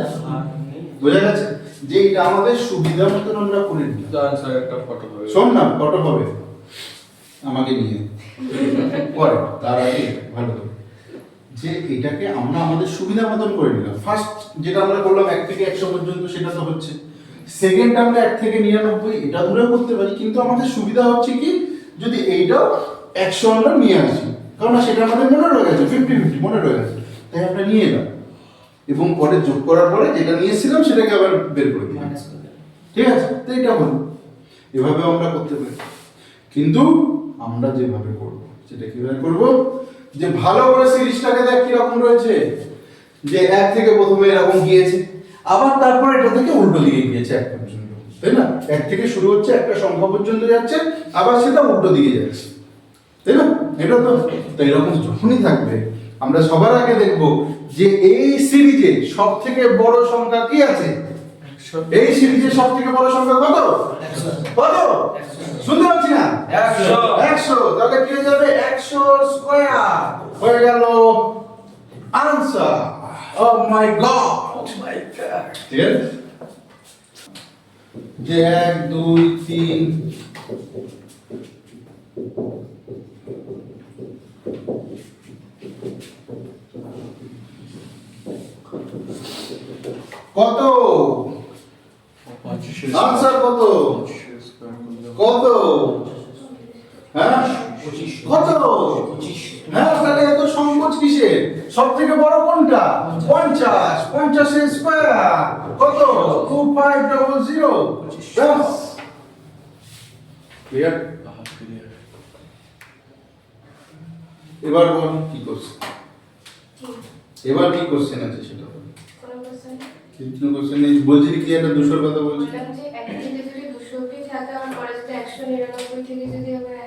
বোঝা গেছে যে এটা আমাদের সুবিধা মতন আমরা করে নিই। আনসার একটা ফটো হবে, শোন না, ফটো হবে আমাকে নিয়ে পরে, তার আগে ভালো করে যে এটাকে আমরা আমাদের সুবিধা মতন করে নিলাম। ফার্স্ট যেটা আমরা করলাম 1 থেকে 100 পর্যন্ত, সেটা তো হচ্ছে। সেকেন্ড আমরা 1 থেকে 99 এটা ধরেও করতে পারি, কিন্তু আমাদের সুবিধা হচ্ছে কি যদি এইটাও 100 আমরা নিয়ে আসি, কারণ সেটা আমাদের মনে রয়ে গেছে 50 মনে রয়ে গেছে, তাই আমরা নিয়ে এলাম এবং পরে যোগ করার পরে যেটা নিয়েছিলাম সেটাকে আবার বের করে দিলাম, ঠিক আছে? তো এটা হলো, এভাবে আমরা করতে পারি। কিন্তু আমরা যেভাবে করব সেটা কিভাবে করব, যে ভালো করে সিরিজটাকে দেখ কি রকম রয়েছে, যে 1 থেকে প্রথমে এরকম গিয়েছে, আবার তারপর এটা থেকে উল্টো দিকে গিয়েছে 1 পর্যন্ত, তাই না? 1 থেকে শুরু হচ্ছে, একটা সংখ্যা পর্যন্ত যাচ্ছে, আবার সেটা উল্টো দিকে যাচ্ছে, তাই না? এটা তো তাই এরকম যখনই থাকবে আমরা সবার আগে দেখব যে এই সিরিজে সবথেকে বড় সংখ্যা কি আছে, এই সিরিজের সবথেকে বড় সংখ্যা কত কত শুনতে পাচ্ছি না 100 তাহলে কি হয়ে যাবে 100 স্কয়ার হয়ে গেল answer. Oh my god! Oh my god. ঠিক আছে? যে 1 2 3 কত? আনসার কত? কত? হ্যাঁ? কত? হ্যাঁ, তাহলে এত সংকোচ কিসের? সব থেকে বড় কোনটা? 50 50 এর স্কয়ার কত? 2500 ব্যাস ক্লিয়ার? এবার বল কি করছিস? এবার কি কোশ্চেন আছে সেটা বল। কোনো কোশ্চেন কিন্তু কোশ্চেন নেই, বলছিস কি একটা 200 এর কথা বলছিস? বললাম যে এক থেকে যদি 200 অবধি থাকে আমার পরে যদি 199 থেকে যদি আমরা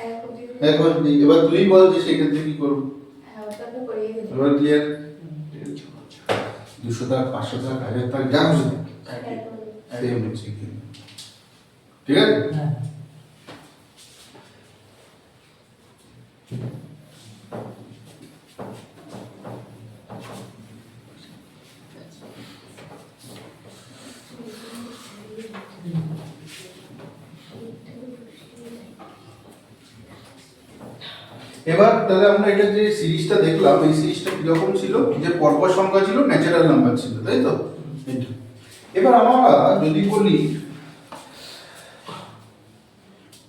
এক অবধি এখন এবার তুই বল যে সেক্ষেত্রে কি করব? হ্যাঁ ওটা আপনি করিয়ে দিন এবার ক্লিয়ার? 200 টাকা 500 টাকা 1000 টাকা যা খুশি সেম হচ্ছে কি, ঠিক আছে? এবার তাহলে আমরা এটা যে সিরিজটা দেখলাম, এই সিরিজটা কিরকম ছিল? যে পরপর সংখ্যা ছিল, ন্যাচারাল নাম্বার ছিল, তাই তো? এটা। এবার আমরা যদি বলি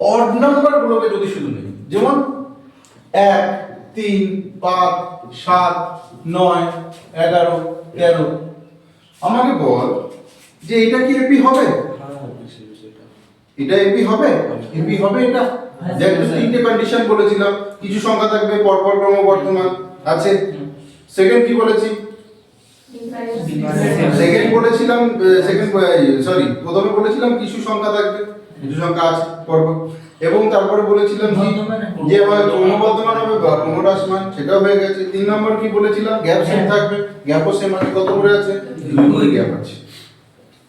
অড নাম্বার গুলোকে যদি শুধু নেই, যেমন 1 3 5 7 9 11 13, আমাকে বল যে এটা কি এপি হবে? এটা এপি হবে? এপি হবে এটা? দেখ তো তিনটে কন্ডিশন বলেছিলাম, কিছু সংখ্যা থাকবে পরপর ক্রমবর্ধমান আছে। সেকেন্ড কি বলেছি? সেকেন্ড বলেছিলাম, সরি প্রথমে বলেছিলাম কিছু সংখ্যা থাকবে, কিছু সংখ্যা আছে পরপর, এবং তারপরে বলেছিলাম কি যে ক্রমবর্ধমান হবে বা ক্রমহ্রাসমান, সেটাও হয়ে গেছে। 3 নম্বর কি বলেছিলাম? গ্যাপ সেম থাকবে, গ্যাপও সেম আছে, কত করে আছে? 2 করে গ্যাপ আছে।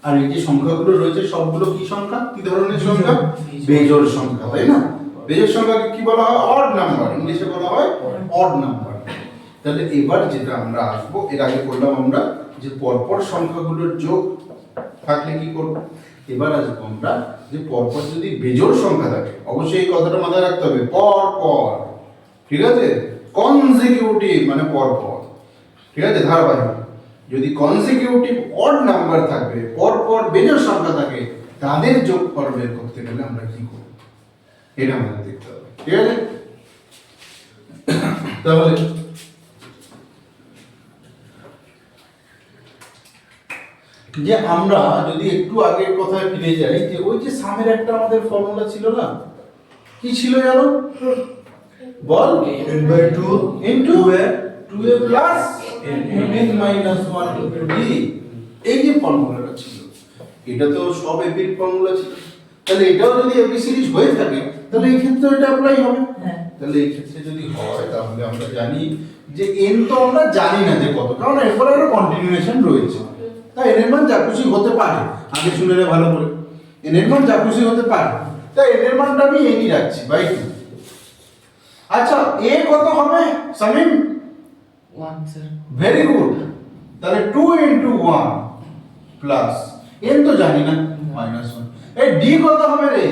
আর এই যে সংখ্যাগুলো রয়েছে সবগুলো কি সংখ্যা? কি ধরনের সংখ্যা? বেজোড় সংখ্যা, তাই না? বেজোড় সংখ্যাকে কি বলা হয়? অড নাম্বার, ইংলিশে বলা হয় অড নাম্বার। তাহলে এবার যেটা আমরা আসবো, এর আগে করলাম আমরা যে পরপর সংখ্যাগুলোর যোগ থাকলে কি করব। এবার আসবো আমরা যে পরপর যদি বেজোড় সংখ্যা থাকে, অবশ্যই এই কথাটা মাথায় রাখতে হবে, পরপর, ঠিক আছে? কনজিকিউটিভ মানে পরপর, ঠিক আছে, ধারাবাহিক। যদি কনজিকিউটিভ অড নাম্বার থাকবে, পরপর বেজোড় সংখ্যা থাকে, তাদের যোগফল বের করতে গেলে আমরা কি করব, এটা আমাদের দেখতে হবে, ঠিক আছে? তাহলে যে আমরা যদি একটু আগের কথায় ফিরে যাই, যে ওই যে সামের একটা আমাদের ফর্মুলা ছিল না, কি ছিল জানো? বল, n/2 into 2a plus n minus 1 d, এই যে ফর্মুলাটা ছিল, এটা তো সব এপির ফর্মুলা ছিল। তাহলে এটাও যদি এপি সিরিজ হয়ে থাকে, তাহলে এই ক্ষেত্রে এটা অ্যাপ্লাই হবে। তাহলে এই ক্ষেত্রে যদি হয়, তাহলে আমরা জানি যে n তো আমরা জানি না যে কত, কারণ এরপরে একটা কন্টিনিউয়েশন রয়েছে। তাই n এর মান যা খুশি হতে পারে, আগে শুনে নে ভালো করে, n এর মান যা খুশি হতে পারে, তাই n এর মানটা আমি n ই রাখছি বাই 2। আচ্ছা a কত হবে সামিম? 1 স্যার। Very good. তাহলে 2 ইনটু 1 প্লাস n তো জানি না মাইনাস 1। এই d কত হবে রে?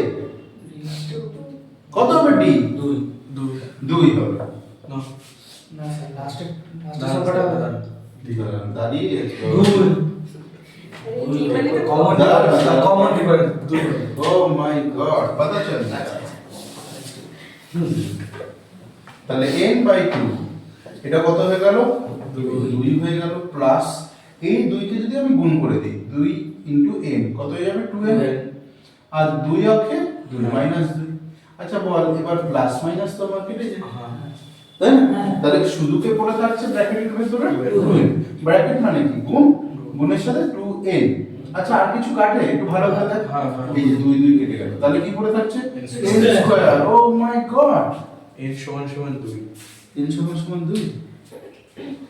কত হবে d? 2 হবে। না স্যার, লাস্টে সংখ্যাটা দাঁড়িয়ে common difference 2। O my god, पता चल তাহলে n বাই 2, এটা কত হয়ে গেল? 2 হয়ে গেল, প্লাস এই 2 কে যদি আমি গুণ করে দিই, 2 ইনটু n কত হয়ে যাবে? 2n। আর 2 অক্ষে 2 মাইনাস 2। আচ্ছা বল, এবার প্লাস মাইনাস তো আমার কেটে যায়, তাই না? তাহলে শুধুকে পড়ে থাকছে ব্র্যাকেটের ভেতরে 2n, ব্র্যাকেট মানে কি? গুণ, গুণের সাথে 2n। আচ্ছা আর কিছু কাটে একটু ভালো করে দেখ, এই যে 2 2 কেটে গেল, তাহলে কি পড়ে থাকছে? n square. Oh my God, n সমান সমান 2। n সমান সমান 2।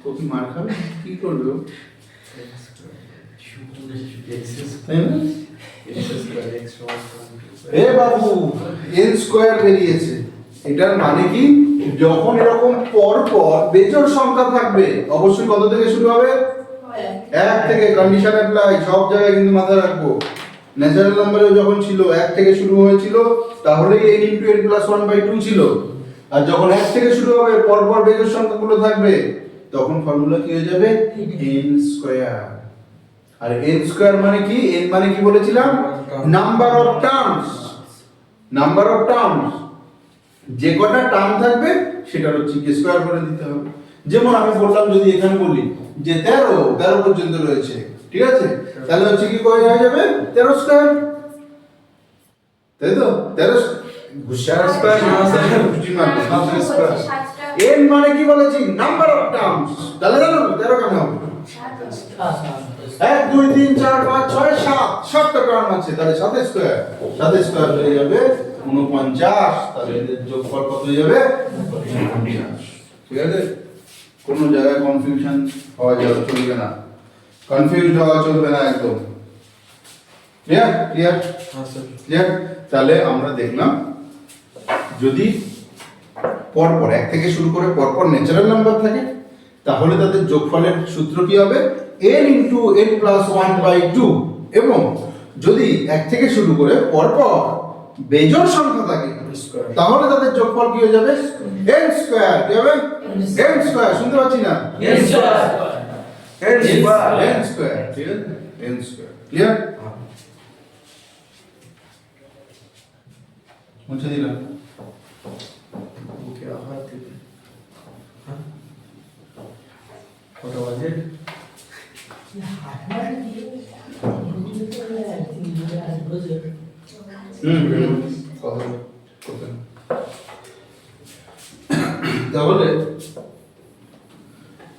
ও কি মার খাবে? কি করবে ও? তাই না? x সমান সমান 2। এ বাবু, n স্কয়ার বেরিয়েছে, এটার মানে কি? যখন এরকম পর পর বেজোড় সংখ্যা থাকবে অবশ্যই কত থেকে শুরু হবে? এক থেকে। কন্ডিশন অ্যাপ্লাই, সব জায়গায় কিন্তু মাথায় রাখবো। ন্যাচারাল নাম্বারে যখন ছিল এক থেকে শুরু হয়েছিল তাহলে n * n + 1/2 ছিল। আর যখন এক থেকে শুরু হবে পর পর বেজোড় সংখ্যাগুলো থাকবে তখন ফর্মুলা কি হয়ে যাবে? n²। আর n² মানে কি? n মানে কি বলেছিলাম? Number of terms. Number of terms, যে কটা টার্ম থাকবে সেটার হচ্ছে কি স্কয়ার করে দিতে হবে। যেমন আমি বললাম যদি এখানে বলি যে 13 পর্যন্ত রয়েছে, ঠিক আছে, তাহলে হচ্ছে কি কয় হয়ে যাবে? 13², তাই তো? 13 ঘুষার স্কয়ার না স্যার, স্কয়ার। n মানে কি বলেছি? Number of terms. তাহলে জানো 13 কেন হবে? 1 2 3 4 5 6 7 7টা টার্ম আছে, তাহলে 7² হয়ে যাবে 49। তাহলে এদের যোগফল কত হয়ে যাবে? 49। ঠিক আছে? কোনো জায়গায় কনফিউশন হওয়া যাবে চলবে না, কনফিউজড হওয়া চলবে না একদম। ক্লিয়ার? ক্লিয়ার? হ্যাঁ স্যার। ক্লিয়ার? তাহলে আমরা দেখলাম যদি পরপর এক থেকে শুরু করে পরপর ন্যাচারাল নাম্বার থাকে তাহলে তাদের যোগফলের সূত্র কি হবে? n * n + 1/2। এবং যদি এক থেকে শুরু করে পরপর বেজোড় সংখ্যা থাকে তাহলে তাদের যোগফল কি হয়ে যাবে? n²। কি হবে? n²। শুনতে পাচ্ছি না? n²। n²। ঠিক আছে? n²। ক্লিয়ার? মুছে দিলাম। ওকে আবার দিবে। হ্যাঁ কত বাজে? তাহলে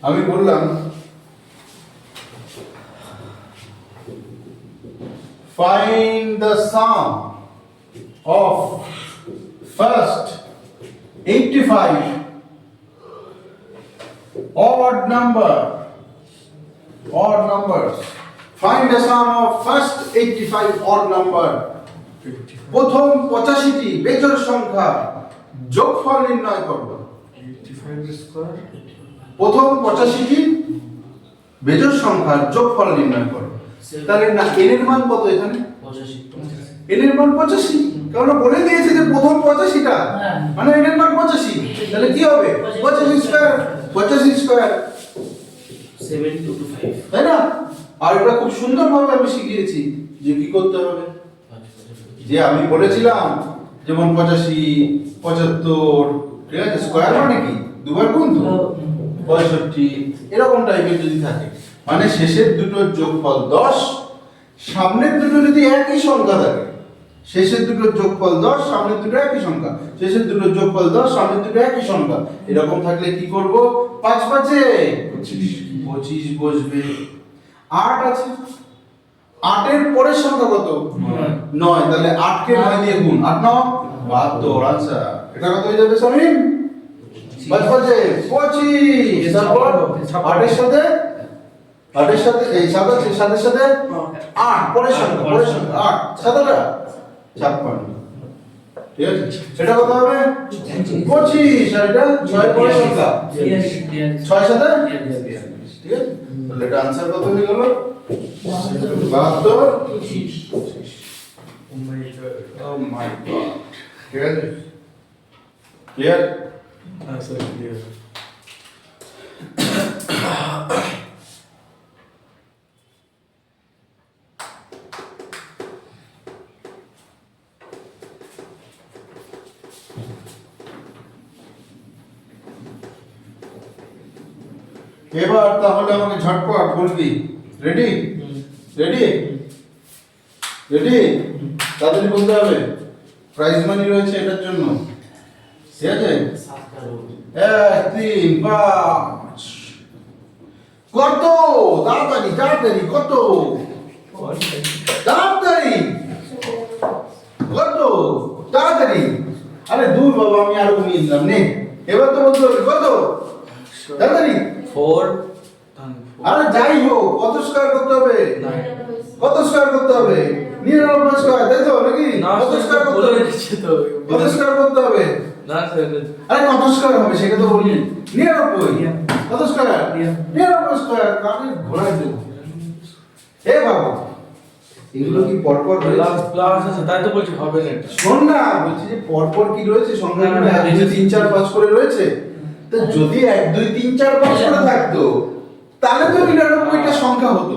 আমি বললাম find the sum of first 85 odd numbers. Find the sum of first 85 odd number. প্রথম 85টি বেজোড় সংখ্যা যোগফল নির্ণয় করব। 85² প্রথম 85টি বেজোড় সংখ্যার যোগফল নির্ণয় করব। তাহলে না n এর মান কত এখানে? 85 n এর মান 85। কারণ বলে দিয়েছে যে প্রথম 85টা, মানে n এর মান 85। তাহলে কি হবে? 85²। 72 to 5 তাই না? আর এটা খুব সুন্দরভাবে আমি শিখিয়েছি যে কি করতে হবে। যে আমি বলেছিলাম যেমন 85 75, ঠিক আছে, স্কয়ার মানে কি দুবার গুণ তো 65 এরকম টাইপের যদি থাকে মানে শেষের দুটোর যোগফল 10, সামনের দুটো যদি একই সংখ্যা থাকে, শেষের দুটোর যোগফল 10, সামনের দুটো একই সংখ্যা, শেষের দুটোর যোগফল 10, সামনের দুটো একই সংখ্যা, এরকম থাকলে কি করব? 5 5 25 বসবে। 8 আছে, 8 এর পরের সংখ্যা কত? 9। তাহলে 8 কে 9 দিয়ে গুণ, 8 9 72। আনসার এটা কত হয়ে যাবে শামিম? 5 5 25। তারপর 8 এর সাথে এই 7 আছে, 7 এর সাথে 8 পরের সংখ্যা 8 7টা 56। ঠিক আছে? এটা কত হবে? 25। আর এটা 6 পরের সংখ্যা 6 সাথে, ঠিক আছে? তাহলে এটা आंसर কত হয়ে গেল? 72 25। ও my god. Oh my god. ঠিক আছে? ক্লিয়ার? হ্যাঁ স্যার ক্লিয়ার। এবার তাহলে আমাকে ঝটপট বলবি। রেডি? রেডি? রেডি? তাড়াতাড়ি বলতে হবে। প্রাইজ মানি রয়েছে এটার জন্য। ঠিক আছে? 1 3 5 কত? তাড়াতাড়ি তাড়াতাড়ি কত? তাড়াতাড়ি কত? তাড়াতাড়ি। আরে দূর বাবা, আমি আরো কমিয়ে দিলাম নে। এবার তো বলতে হবে কত? তাড়াতাড়ি। 4 আরে যাই হোক, কত স্কয়ার করতে হবে? কত স্কয়ার করতে হবে? 99 স্কয়ার, তাই তো নাকি? না কত স্কয়ার করতে বলে হবে? দিচ্ছে তো কত স্কয়ার করতে হবে? না স্যার আরে কত স্কয়ার হবে সেটা তো বললি। 99 কত স্কয়ার? 99 স্কয়ার, কাকে ঘোরাই দেবো? এ বাবা, এগুলো কি পরপর রয়েছে? প্লাস আছে তাই তো বলছি হবে না এটা। শোন না, বলছি যে পরপর কি রয়েছে সংখ্যাগুলো? না, 1 2 3 4 5 করে রয়েছে। তো যদি 1 2 3 4 5 করে থাকতো তাহলে তো 99টা সংখ্যা হতো।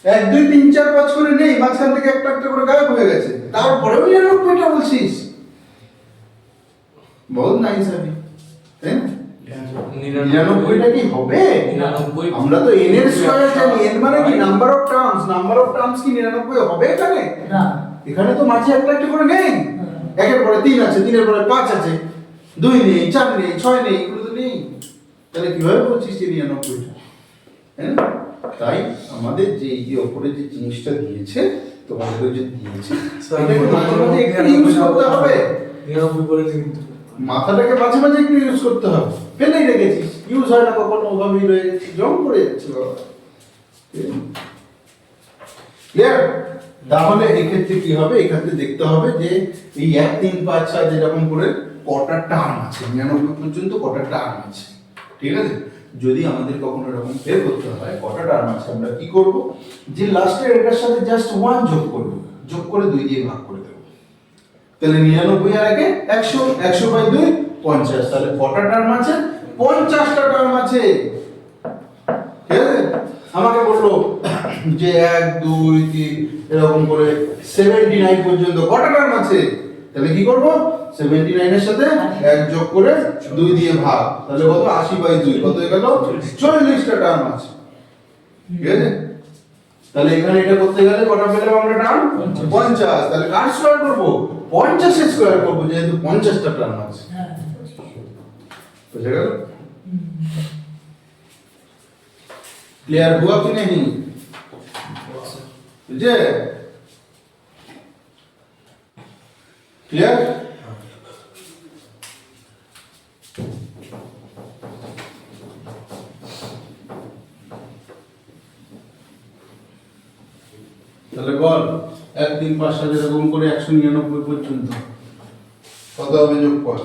1 2 3 4 5 করে নেই, মাঝখান থেকে একটা একটা করে গায়েব হয়ে গেছে, তারপরেও 99টা বলছিস। বহুত নাইস হবে, তাই না? 99টা কি হবে? 99 আমরা তো n এর স্কয়ার জানি, n মানে কি? নাম্বার অফ টার্মস কি 99 হবে এখানে? না এখানে তো মাঝে একটা একটা করে নেই। একের পরে 3 আছে, 3 এর পরে 5 আছে, 2 নেই, 4 নেই, 6 নেই, এগুলো তো নেই। তাহলে কিভাবে বলছিস যে 99টা? হ্যাঁ, তাই আমাদের যে এই যে উপরে যে জিনিসটা দিয়েছে, তোমাদের যে দিয়েছে, এটাকে মাঝে মাঝে একটু ইউজ করতে হবে। 99 বলে কিন্তু মাথাটাকে মাঝে মাঝে একটু ইউজ করতে হবে। ফেলেই রেখেছিস, ইউজ হয় না কখনো, ওভাবেই রয়ে গেছে, জং করে যাচ্ছে বাবা। ক্লিয়ার? তাহলে এই ক্ষেত্রে কি হবে? এই ক্ষেত্রে দেখতে হবে যে এই 1 3 5 6 যেরকম করে কটা টার্ম আছে, 99 পর্যন্ত কটা টার্ম আছে, ঠিক আছে? যদি আমাদের কখনো এরকম বের করতে হয় কটা টার্ম আছে, আমরা কি করব? যে লাস্টের এটার সাথে জাস্ট 1 যোগ করব, যোগ করে 2 দিয়ে ভাগ করে দেব। তাহলে 99 আর আগে 100, 100 বাই 2 50। তাহলে কটা টার্ম আছে? 50টা টার্ম আছে, ঠিক আছে? আমাকে বললো যে 1 2 3 এরকম করে 79 পর্যন্ত কটা টার্ম আছে? তাহলে কি করব? 79 এর সাথে 1 যোগ করে 2 দিয়ে ভাগ, তাহলে কত? 80 বাই 2 কত হয়ে গেল? 40টা টার্ম আছে, ঠিক আছে? তাহলে এখানে এটা করতে গেলে কটা পেলাম আমরা টার্ম? 50। তাহলে কার স্কয়ার করব? 50 এর স্কয়ার করব, যেহেতু 50টা টার্ম আছে। বুঝে গেল? क्लियर हुआ कि नहीं? बुझे? क्लियर? তাহলে বল 1 3 5 7 এরকম করে 199 পর্যন্ত কত হবে? যোগ কর।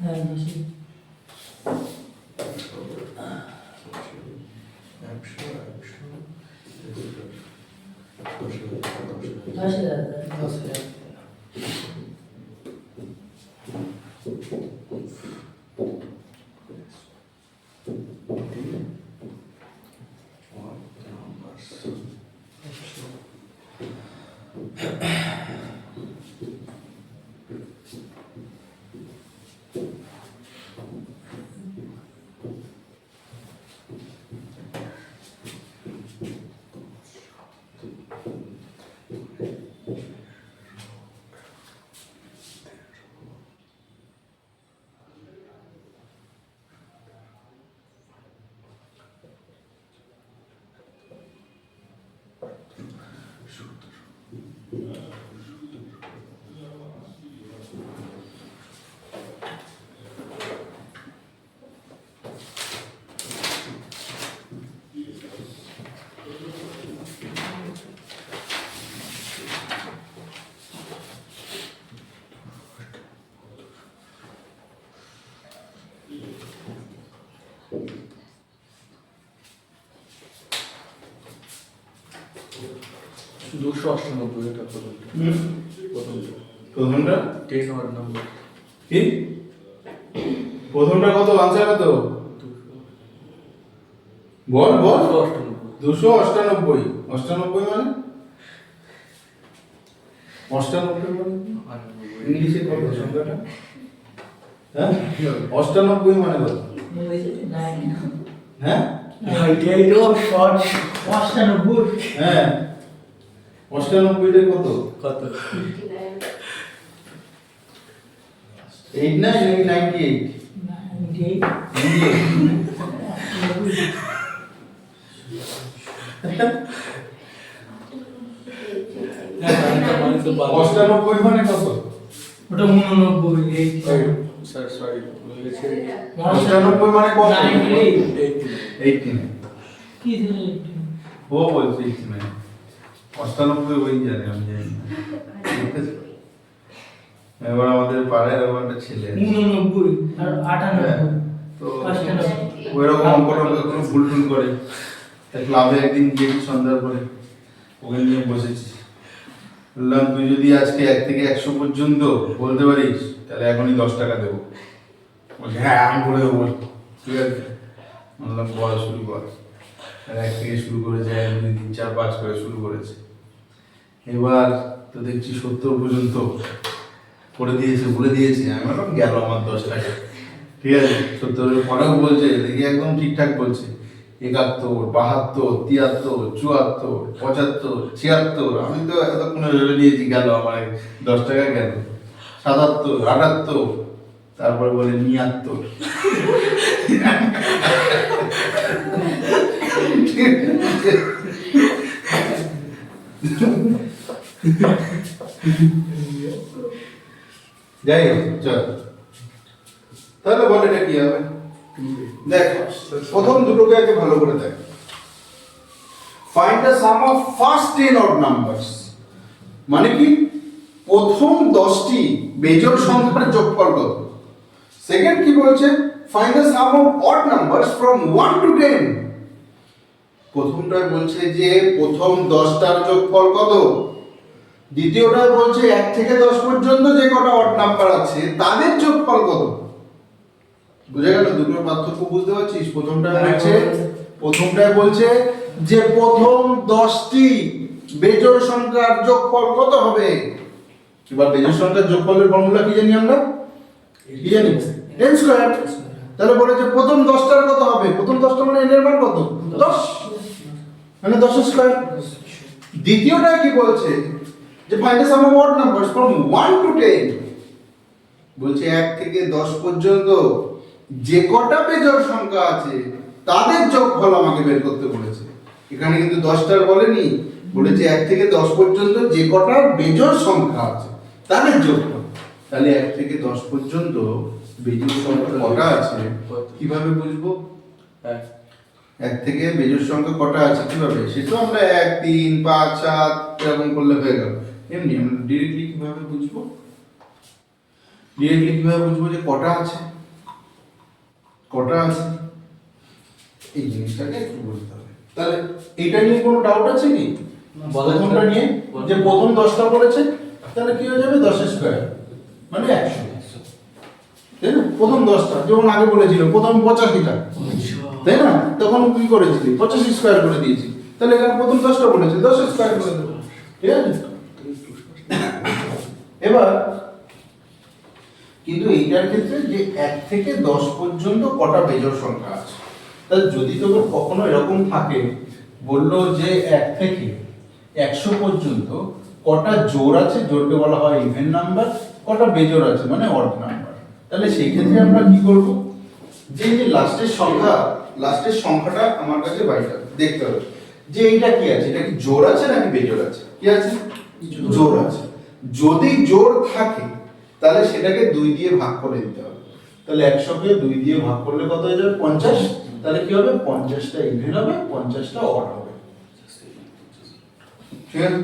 হ্যাঁ বেশি 10,000 298 এটা প্রথমটা। প্রথমটা 10 ওয়ার্ড নাম্বার কি? প্রথমটা কত? আনসার কত? বল বল। 298। 98 মানে? 98 মানে ইংলিশে কত সংখ্যাটা? হ্যাঁ, 98 মানে কত? হ্যাঁ হ্যাঁ, 98 কত? কত? 89 নাকি 98? 98 মানে কত? ওটা 89 স্যার সরি বলেছে 95 মানে কত? 98 18 কি ছিল ও বলছে 89 98 ওই জানে আমি জানি না। ঠিক আছে? এবার আমাদের পাড়ায় এরকম একটা ছেলে আছে। 89 আর 98 তো 95 ওইরকম অঙ্কটা ভুল টুল করে। তাই ক্লাবে একদিন গিয়েছি সন্ধ্যার পরে, ওকে নিয়ে বসেছি, বললাম তুই যদি আজকে 1 থেকে 100 পর্যন্ত বলতে পারিস তাহলে এখনই 10 টাকা দেবো। বলছে হ্যাঁ আমি বলে দেবো, ঠিক আছে। বললাম বল, শুরু কর। আর 1 থেকে শুরু করেছে, 1 2 3 4 5 করে শুরু করেছে। এবার তো দেখছি 70 পর্যন্ত করে দিয়েছে, বলে দিয়েছে। আমি বললাম গেল আমার 10 টাকা, ঠিক আছে। 70 এর পরেও বলছে, দেখি একদম ঠিকঠাক বলছে, 71 72 73 74 75 76। আমি তো এতক্ষণে ভেবে নিয়েছি গেল আমার 10 টাকা গেল। 77 78, তারপরে বলে 79। যাই হোক, চল তাহলে বল এটা কি হবে। দেখ প্রথম দুটোকে আগে ভালো করে দেখ। Find the some of first 10 odd numbers, মানে কি প্রথম 10টি বেজোড় সংখ্যার যোগফল কত। সেকেন্ড কি বলছে, find the some of odd numbers from 1 to 10। প্রথমটায় বলছে যে প্রথম 10টার যোগফল কত, দ্বিতীয়টায় বলছে 1 থেকে 10 পর্যন্ত যে কটা অড নাম্বার আছে তাদের যোগফল কত। বুঝে গেল দুটোর পার্থক্য, বুঝতে পারছিস? প্রথমটায় বলছে যে প্রথম 10টি বেজোড় সংখ্যার যোগফল কত হবে। এবার বেজোড় সংখ্যার যোগফলের ফর্মুলা কি জানি আমরা, কি জানি, n স্কয়ার। তাহলে বলেছে প্রথম 10টার কত হবে, প্রথম 10টা মানে n এর মান কত, 10, মানে 10 স্কয়ার। দ্বিতীয়টায় কি বলছে, যে find the some of odd numbers from 1 to 10। বলছে 1 থেকে 10 পর্যন্ত যে কটা বেজোড় সংখ্যা আছে তাদের যোগফল আমাকে বের করতে বলেছে। এখানে কিন্তু 10টার বলেনি, বলেছে 1 থেকে 10 পর্যন্ত যে কটা বেজোড় সংখ্যা আছে তাদের যোগফল। তাহলে 1 থেকে 10 পর্যন্ত বেজোড় সংখ্যা কটা আছে কিভাবে বুঝবো? 1 থেকে বেজোড় সংখ্যা কটা আছে কিভাবে, সেটা আমরা 1 3 5 7 এরকম করলে হয়ে গেল। এমনি আমরা ডিরেক্টলি কিভাবে বুঝবো, যে কটা আছে, এই জিনিসটাকে একটু বুঝতে হবে। তাহলে এটা নিয়ে কোনো ডাউট আছে কি? প্রথমটা নিয়ে যে প্রথম 10টা বলেছে, তাহলে কি হয়ে যাবে 10 স্কয়ার মানে 100, তাই না? প্রথম 10টা যেমন আগে বলেছিল প্রথম 85টা, তাই না? তখন কি করেছিলি 85 স্কয়ার করে দিয়েছি। তাহলে এখানে প্রথম 10টা বলেছে 10 স্কয়ার করে দেবো, ঠিক আছে। এবার কিন্তু এইটার ক্ষেত্রে যে 1 থেকে 10 পর্যন্ত কটা বেজোড় সংখ্যা আছে, তাহলে যদি তোর কখনো এরকম থাকে বললো যে 1 থেকে 100 পর্যন্ত কটা জোড় আছে, জোড়কে বলা হয় ইভেন নাম্বার, কটা বেজোড় আছে মানে অড নাম্বার, তাহলে সেই ক্ষেত্রে আমরা কি করব, যে লাস্টের সংখ্যাটা আমার কাছে বাইটা দেখতে হবে যে এইটা কি আছে, এটা কি জোড় আছে নাকি বেজোড় আছে। কি আছে? জোড় আছে। যদি জোড় থাকে তাহলে সেটাকে 2 দিয়ে ভাগ করে দিতে হবে। তাহলে 100 কে 2 দিয়ে ভাগ করলে কত হয়ে যাবে 50। তাহলে কি হবে 50টা ইভেন হবে, 50টা অড হবে, ঠিক আছে।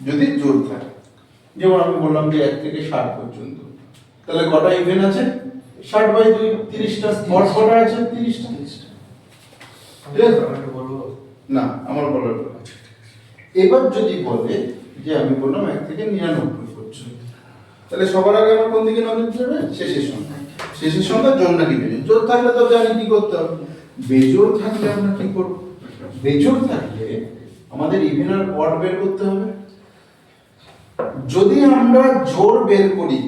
যদি জোড় থাকে, যেমন আমি বললাম যে 1 থেকে 60 পর্যন্ত, তাহলে কটা ইভেন আছে 60/2 30টা, অড কটা আছে 30টা। ঠিক আছে, না আমার বলার কথা। এবার যদি বলে যে আমি বললাম 1 থেকে 99 পর্যন্ত, তাহলে সবার আগে আমার কোন দিকে নজর দেবে, শেষের সংখ্যা জোড় নাকি বেজোড়। জোড় থাকলে তো জানি কি করতে হবে, বেজোড় থাকলে আমরা কি করব, বেজোড় থাকলে আমাদের ইভেন আর অড বের করতে হবে। যদি আমরা জোড় বের করি,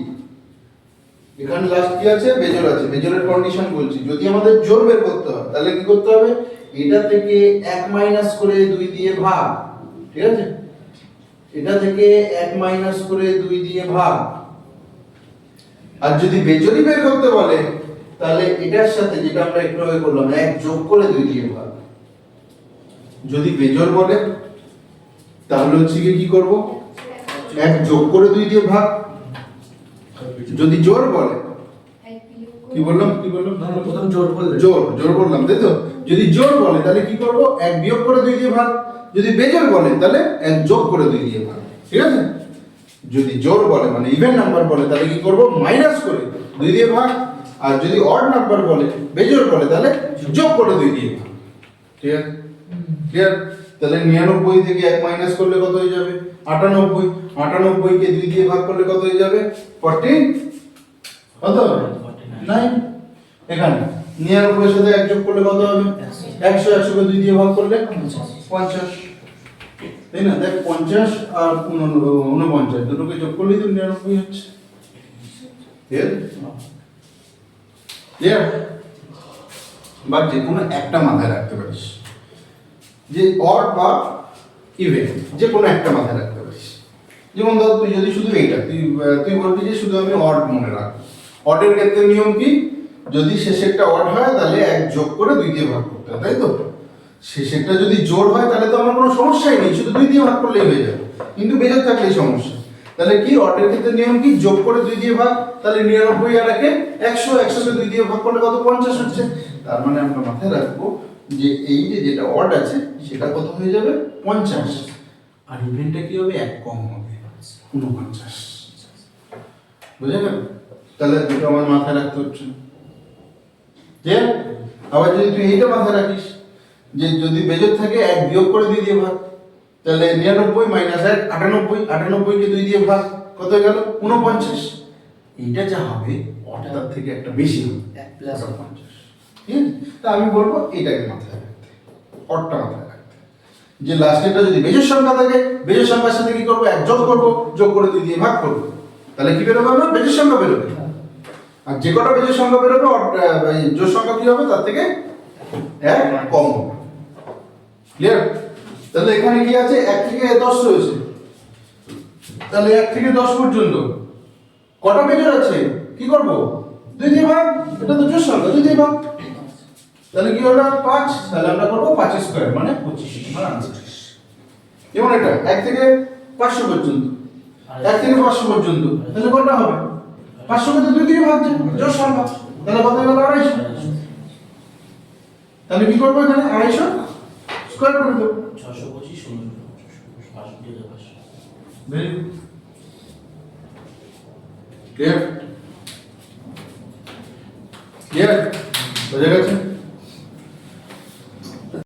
এখানে লাস্ট কি আছে, বেজোড় আছে, বেজোড়ের কন্ডিশন বলছি, যদি আমাদের জোড় বের করতে হয় তাহলে কি করতে হবে, এটা থেকে 1 মাইনাস করে 2 দিয়ে ভাগ, ঠিক আছে, এটা থেকে 1 মাইনাস করে 2 দিয়ে ভাগ। আর যদি বেজোড়ই বের করতে বলে তাহলে এটার সাথে যেটা আমরা একটু আগে করলাম 1 যোগ করে 2 দিয়ে ভাগ। যদি বেজোড় বলে তাহলে হচ্ছে কি করব, 1 যোগ করে 2 দিয়ে ভাগ। যদি জোড় বলে 1 বিয়োগ কি বললাম প্রথম জোর বললে জোর বললাম, তাই তো? যদি জোর বলে তাহলে কি করব, 1 বিয়োগ করে 2 দিয়ে ভাগ। যদি বেজোড় বলে তাহলে 1 যোগ করে 2 দিয়ে ভাগ, ঠিক আছে? যদি জোর বলে মানে ইভেন নাম্বার বলে তাহলে কি করব, মাইনাস করে 2 দিয়ে ভাগ। আর যদি অড নাম্বার বলে, বেজোড় বলে, তাহলে যোগ করে 2 দিয়ে ভাগ। ঠিক আছে? ক্লিয়ার? তাহলে 99 থেকে 1 মাইনাস করলে কত হয়ে যাবে? 98। 98 কে 2 দিয়ে ভাগ করলে কত হয়ে যাবে? 40। কত? 9। এখানে 99 এর সাথে 1 যোগ করলে কত হবে? 100। 100 কে 2 দিয়ে ভাগ করলে 50। তাই না? দেখ 50 আর 49 দুটোকে যোগ করলেই তো 99 হচ্ছে। ক্লিয়ার? বাট যে কোনো একটা মাথায় রাখতে পারিস, যে অড বা ইভেন যে কোনো একটা মাথায় রাখতে পারিস। যেমন ধর তুই যদি শুধু এইটা তুই বলবি যে শুধু আমি অড মনে রাখবো। অডের ক্ষেত্রে নিয়ম কি, যদি শেষেরটা অড হয় তাহলে 1 যোগ করে 2 দিয়ে ভাগ করতে হয়, তাই তো? শেষেরটা যদি জোড় হয় তাহলে তো আমার কোনো সমস্যাই নেই, শুধু 2 দিয়ে ভাগ করলেই হয়ে যাবে। কিন্তু বেজোড় থাকলেই সমস্যা। তাহলে কি অডের ক্ষেত্রে নিয়ম কি, যোগ করে 2 দিয়ে ভাগ। তাহলে 99 আর 100 100 কে 2 দিয়ে ভাগ করলে কত? 50 হচ্ছে। তার মানে আমরা মাথায় রাখবো যে এই যে যেটা অড আছে সেটা কত হয়ে যাবে? 50। আর ইভেনটা কি হবে? 1 কম হবে, 49। বুঝে গেল? তাহলে দুটো আমার মাথায় রাখতে হচ্ছে। যে আবার যদি তুই এইটা মাথায় রাখিস যে যদি বেজোড় থাকে 1 বিয়োগ করে 2 দিয়ে ভাগ, তাহলে 99 মাইনাস 1 98। 98 কে 2 দিয়ে ভাগ কত হয়ে গেল? 49। এইটা যা হবে অডটার থেকে একটা বেশি হবে, 1 প্লাস 50। ঠিক আছে? তা আমি বলবো এটাকে মাথায় রাখতে, অডটা মাথায় রাখতে। যে লাস্টেরটা যদি বেজোড় সংখ্যা থাকে, বেজোড় সংখ্যার সাথে কি করবো? 1 যোগ করবো, যোগ করে 2 দিয়ে ভাগ করবো। তাহলে কি বেরোবে? আমরা বেজোড় সংখ্যা বেরোবে। আর যে কটা বেজোড় সংখ্যা বেরোবে জোড় সংখ্যা কি হবে? তার থেকে 1 কম হবে। ক্লিয়ার? তাহলে এখানে কি আছে? 1 থেকে 10 রয়েছে। তাহলে 1 থেকে 10 পর্যন্ত কটা বেজোড় আছে? কি করব? 2 দিয়ে ভাগ। এটা তো জোড় সংখ্যা, 2 দিয়ে ভাগ। তাহলে কি হলো? 5। তাহলে আমরা করব 5 স্কয়ার মানে 25। মানে आंसर। যেমন এটা 1 থেকে 500 পর্যন্ত, 1 থেকে 500 পর্যন্ত তাহলে কটা হবে? 500 কে 2 দিয়ে ভাগ যায়, জোড় সংখ্যা। তাহলে কত হলো? 250। তাহলে কি করব? এখানে 250 স্কয়ার করে দেব। 625 500 ভেরি গুড। ক্লিয়ার? ক্লিয়ার? বুঝে গেছে?